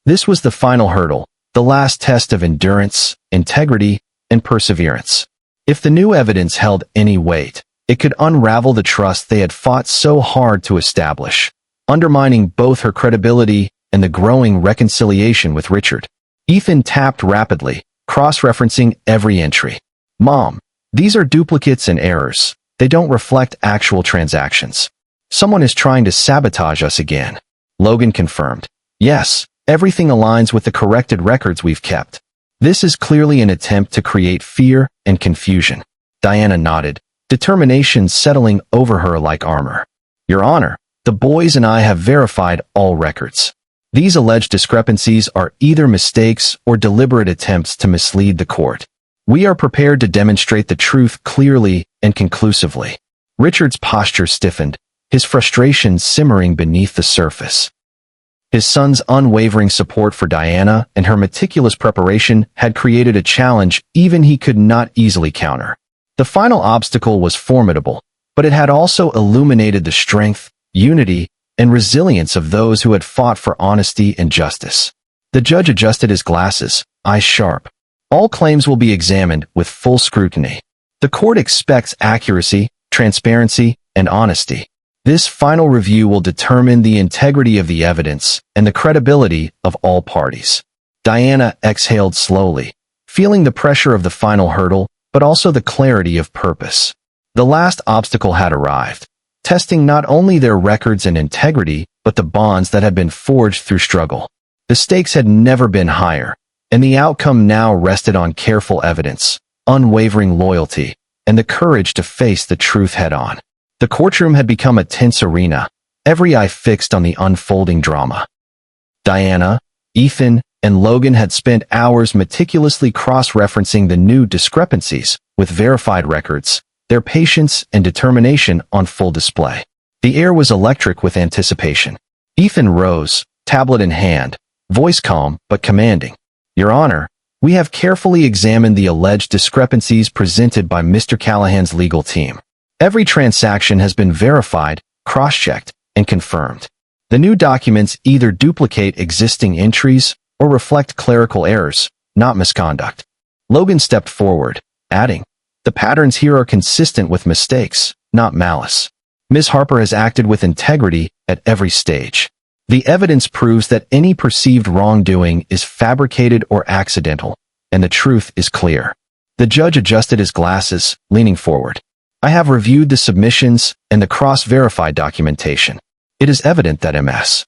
This was the final hurdle, the last test of endurance, integrity, and perseverance. If the new evidence held any weight, it could unravel the trust they had fought so hard to establish, undermining both her credibility and the growing reconciliation with Richard. Ethan tapped rapidly, cross-referencing every entry. "Mom, these are duplicates and errors. They don't reflect actual transactions. Someone is trying to sabotage us again." Logan confirmed. "Yes, everything aligns with the corrected records we've kept. This is clearly an attempt to create fear and confusion." Diana nodded, determination settling over her like armor. "Your Honor, the boys and I have verified all records. These alleged discrepancies are either mistakes or deliberate attempts to mislead the court. We are prepared to demonstrate the truth clearly and conclusively." Richard's posture stiffened, his frustration simmering beneath the surface. His son's unwavering support for Diana and her meticulous preparation had created a challenge even he could not easily counter. The final obstacle was formidable, but it had also illuminated the strength, unity, and resilience of those who had fought for honesty and justice. The judge adjusted his glasses, eyes sharp. "All claims will be examined with full scrutiny. The court expects accuracy, transparency, and honesty." This final review will determine the integrity of the evidence and the credibility of all parties. Diana exhaled slowly, feeling the pressure of the final hurdle, but also the clarity of purpose. The last obstacle had arrived, testing not only their records and integrity, but the bonds that had been forged through struggle. The stakes had never been higher, and the outcome now rested on careful evidence, unwavering loyalty, and the courage to face the truth head-on. The courtroom had become a tense arena, every eye fixed on the unfolding drama. Diana, Ethan, and Logan had spent hours meticulously cross-referencing the new discrepancies with verified records, their patience and determination on full display. The air was electric with anticipation. Ethan rose, tablet in hand, voice calm but commanding. "Your Honor, we have carefully examined the alleged discrepancies presented by Mr. Callahan's legal team. Every transaction has been verified, cross-checked, and confirmed. The new documents either duplicate existing entries or reflect clerical errors, not misconduct." Logan stepped forward, adding, "The patterns here are consistent with mistakes, not malice. Ms. Harper has acted with integrity at every stage. The evidence proves that any perceived wrongdoing is fabricated or accidental, and the truth is clear." The judge adjusted his glasses, leaning forward. "I have reviewed the submissions and the cross-verified documentation. It is evident that Ms.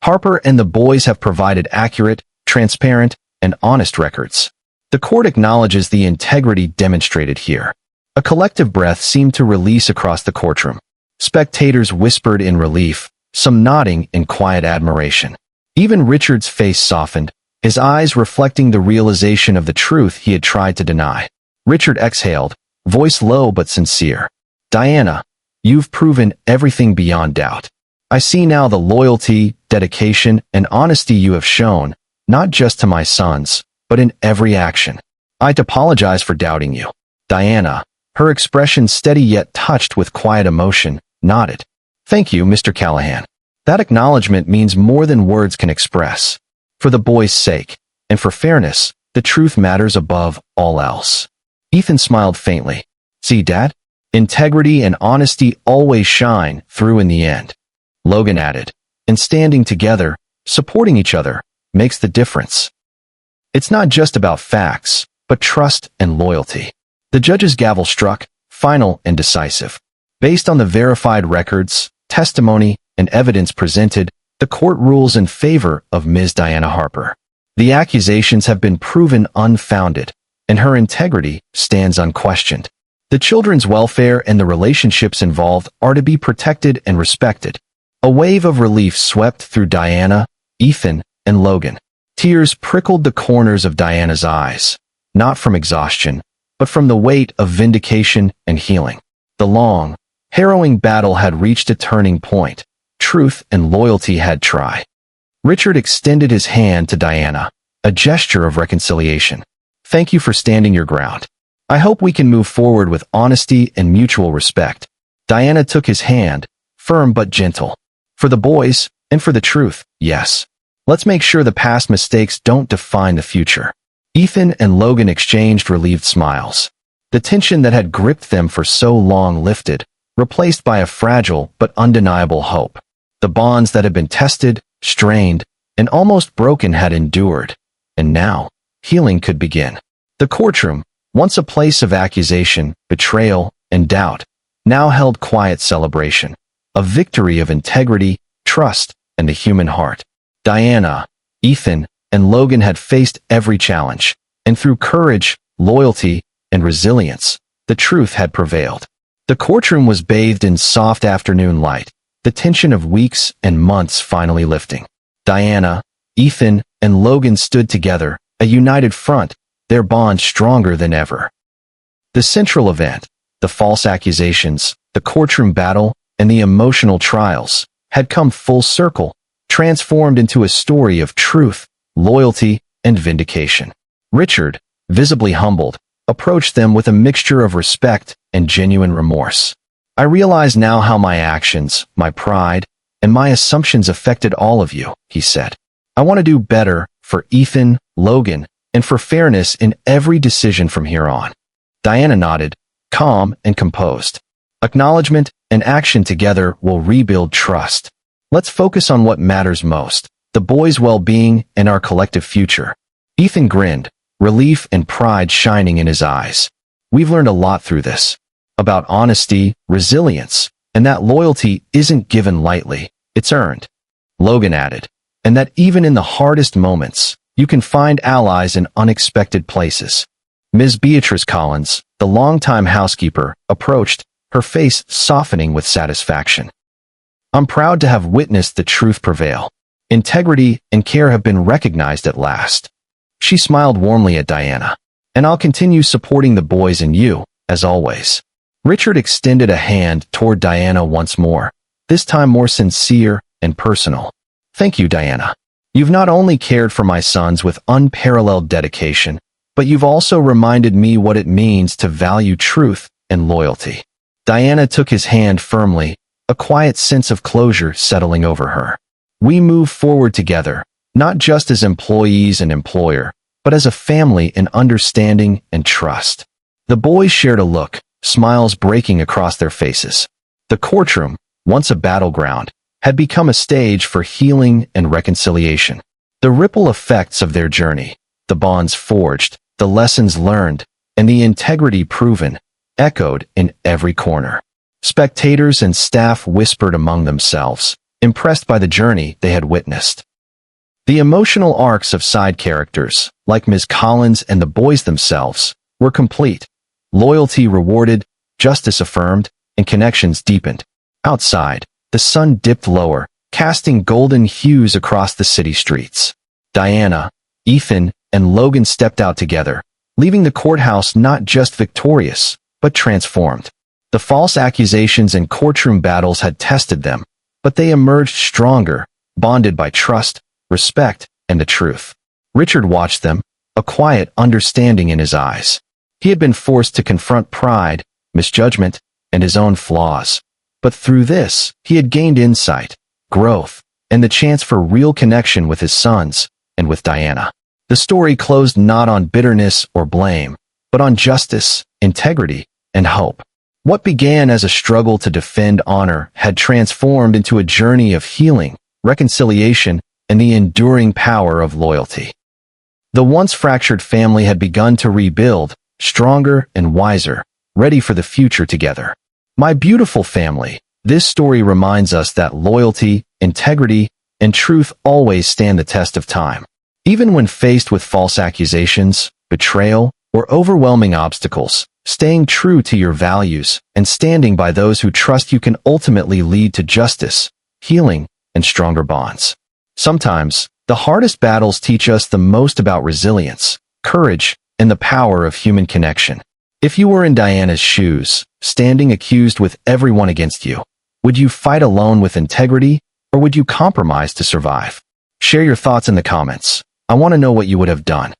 Harper and the boys have provided accurate, transparent, and honest records. The court acknowledges the integrity demonstrated here." A collective breath seemed to release across the courtroom. Spectators whispered in relief, some nodding in quiet admiration. Even Richard's face softened, his eyes reflecting the realization of the truth he had tried to deny. Richard exhaled, voice low but sincere. "Diana, you've proven everything beyond doubt. I see now the loyalty, dedication, and honesty you have shown, not just to my sons, but in every action. I'd apologize for doubting you." Diana, her expression steady yet touched with quiet emotion, nodded. "Thank you, Mr. Callahan. That acknowledgement means more than words can express. For the boys' sake, and for fairness, the truth matters above all else." Ethan smiled faintly. "See, Dad? Integrity and honesty always shine through in the end." Logan added, "And standing together, supporting each other, makes the difference. It's not just about facts, but trust and loyalty." The judge's gavel struck, final and decisive. Based on the verified records, testimony, and evidence presented, the court rules in favor of Ms. Diana Harper. The accusations have been proven unfounded, and her integrity stands unquestioned. The children's welfare and the relationships involved are to be protected and respected. A wave of relief swept through Diana, Ethan, and Logan. Tears prickled the corners of Diana's eyes, not from exhaustion, but from the weight of vindication and healing. The long, harrowing battle had reached a turning point. Truth and loyalty had triumphed. Richard extended his hand to Diana, a gesture of reconciliation. "Thank you for standing your ground. I hope we can move forward with honesty and mutual respect." Diana took his hand, firm but gentle. "For the boys, and for the truth, yes. Let's make sure the past mistakes don't define the future." Ethan and Logan exchanged relieved smiles. The tension that had gripped them for so long lifted, replaced by a fragile but undeniable hope. The bonds that had been tested, strained, and almost broken had endured, and now, healing could begin. The courtroom, once a place of accusation, betrayal, and doubt, now held quiet celebration, a victory of integrity, trust, and the human heart. Diana, Ethan, and Logan had faced every challenge, and through courage, loyalty, and resilience, the truth had prevailed. The courtroom was bathed in soft afternoon light, the tension of weeks and months finally lifting. Diana, Ethan, and Logan stood together, a united front, their bond stronger than ever. The central event, the false accusations, the courtroom battle, and the emotional trials, had come full circle, transformed into a story of truth, loyalty, and vindication. Richard, visibly humbled, approached them with a mixture of respect and genuine remorse. "I realize now how my actions, my pride, and my assumptions affected all of you," he said. "I want to do better for Ethan, Logan, and for fairness in every decision from here on." Diana nodded, calm and composed. Acknowledgement and action together will rebuild trust. Let's focus on what matters most, the boys' well-being and our collective future. Ethan grinned, relief and pride shining in his eyes. We've learned a lot through this. About honesty, resilience, and that loyalty isn't given lightly, it's earned. Logan added, and that even in the hardest moments, you can find allies in unexpected places. Ms. Beatrice Collins, the longtime housekeeper, approached, her face softening with satisfaction. I'm proud to have witnessed the truth prevail. Integrity and care have been recognized at last. She smiled warmly at Diana. And I'll continue supporting the boys and you, as always. Richard extended a hand toward Diana once more, this time more sincere and personal. Thank you, Diana. You've not only cared for my sons with unparalleled dedication, but you've also reminded me what it means to value truth and loyalty. Diana took his hand firmly, a quiet sense of closure settling over her. We move forward together, not just as employees and employer, but as a family in understanding and trust. The boys shared a look, smiles breaking across their faces. The courtroom, once a battleground, had become a stage for healing and reconciliation. The ripple effects of their journey, the bonds forged, the lessons learned, and the integrity proven, echoed in every corner. Spectators and staff whispered among themselves, impressed by the journey they had witnessed. The emotional arcs of side characters, like Ms. Collins and the boys themselves, were complete. Loyalty rewarded, justice affirmed, and connections deepened. Outside, the sun dipped lower, casting golden hues across the city streets. Diana, Ethan, and Logan stepped out together, leaving the courthouse not just victorious, but transformed. The false accusations and courtroom battles had tested them, but they emerged stronger, bonded by trust, respect, and the truth. Richard watched them, a quiet understanding in his eyes. He had been forced to confront pride, misjudgment, and his own flaws. But through this, he had gained insight, growth, and the chance for real connection with his sons and with Diana. The story closed not on bitterness or blame, but on justice, integrity, and hope. What began as a struggle to defend honor had transformed into a journey of healing, reconciliation, and the enduring power of loyalty. The once fractured family had begun to rebuild, stronger and wiser, ready for the future together. My beautiful family, this story reminds us that loyalty, integrity, and truth always stand the test of time. Even when faced with false accusations, betrayal, or overwhelming obstacles, staying true to your values and standing by those who trust you can ultimately lead to justice, healing, and stronger bonds. Sometimes, the hardest battles teach us the most about resilience, courage, and the power of human connection. If you were in Diana's shoes, standing accused with everyone against you, would you fight alone with integrity, or would you compromise to survive? Share your thoughts in the comments. I want to know what you would have done.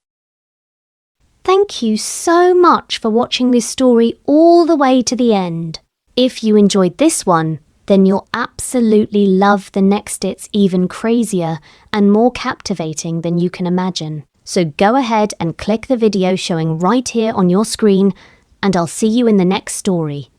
Thank you so much for watching this story all the way to the end. If you enjoyed this one, then you'll absolutely love the next. It's even crazier and more captivating than you can imagine. So go ahead and click the video showing right here on your screen, and I'll see you in the next story.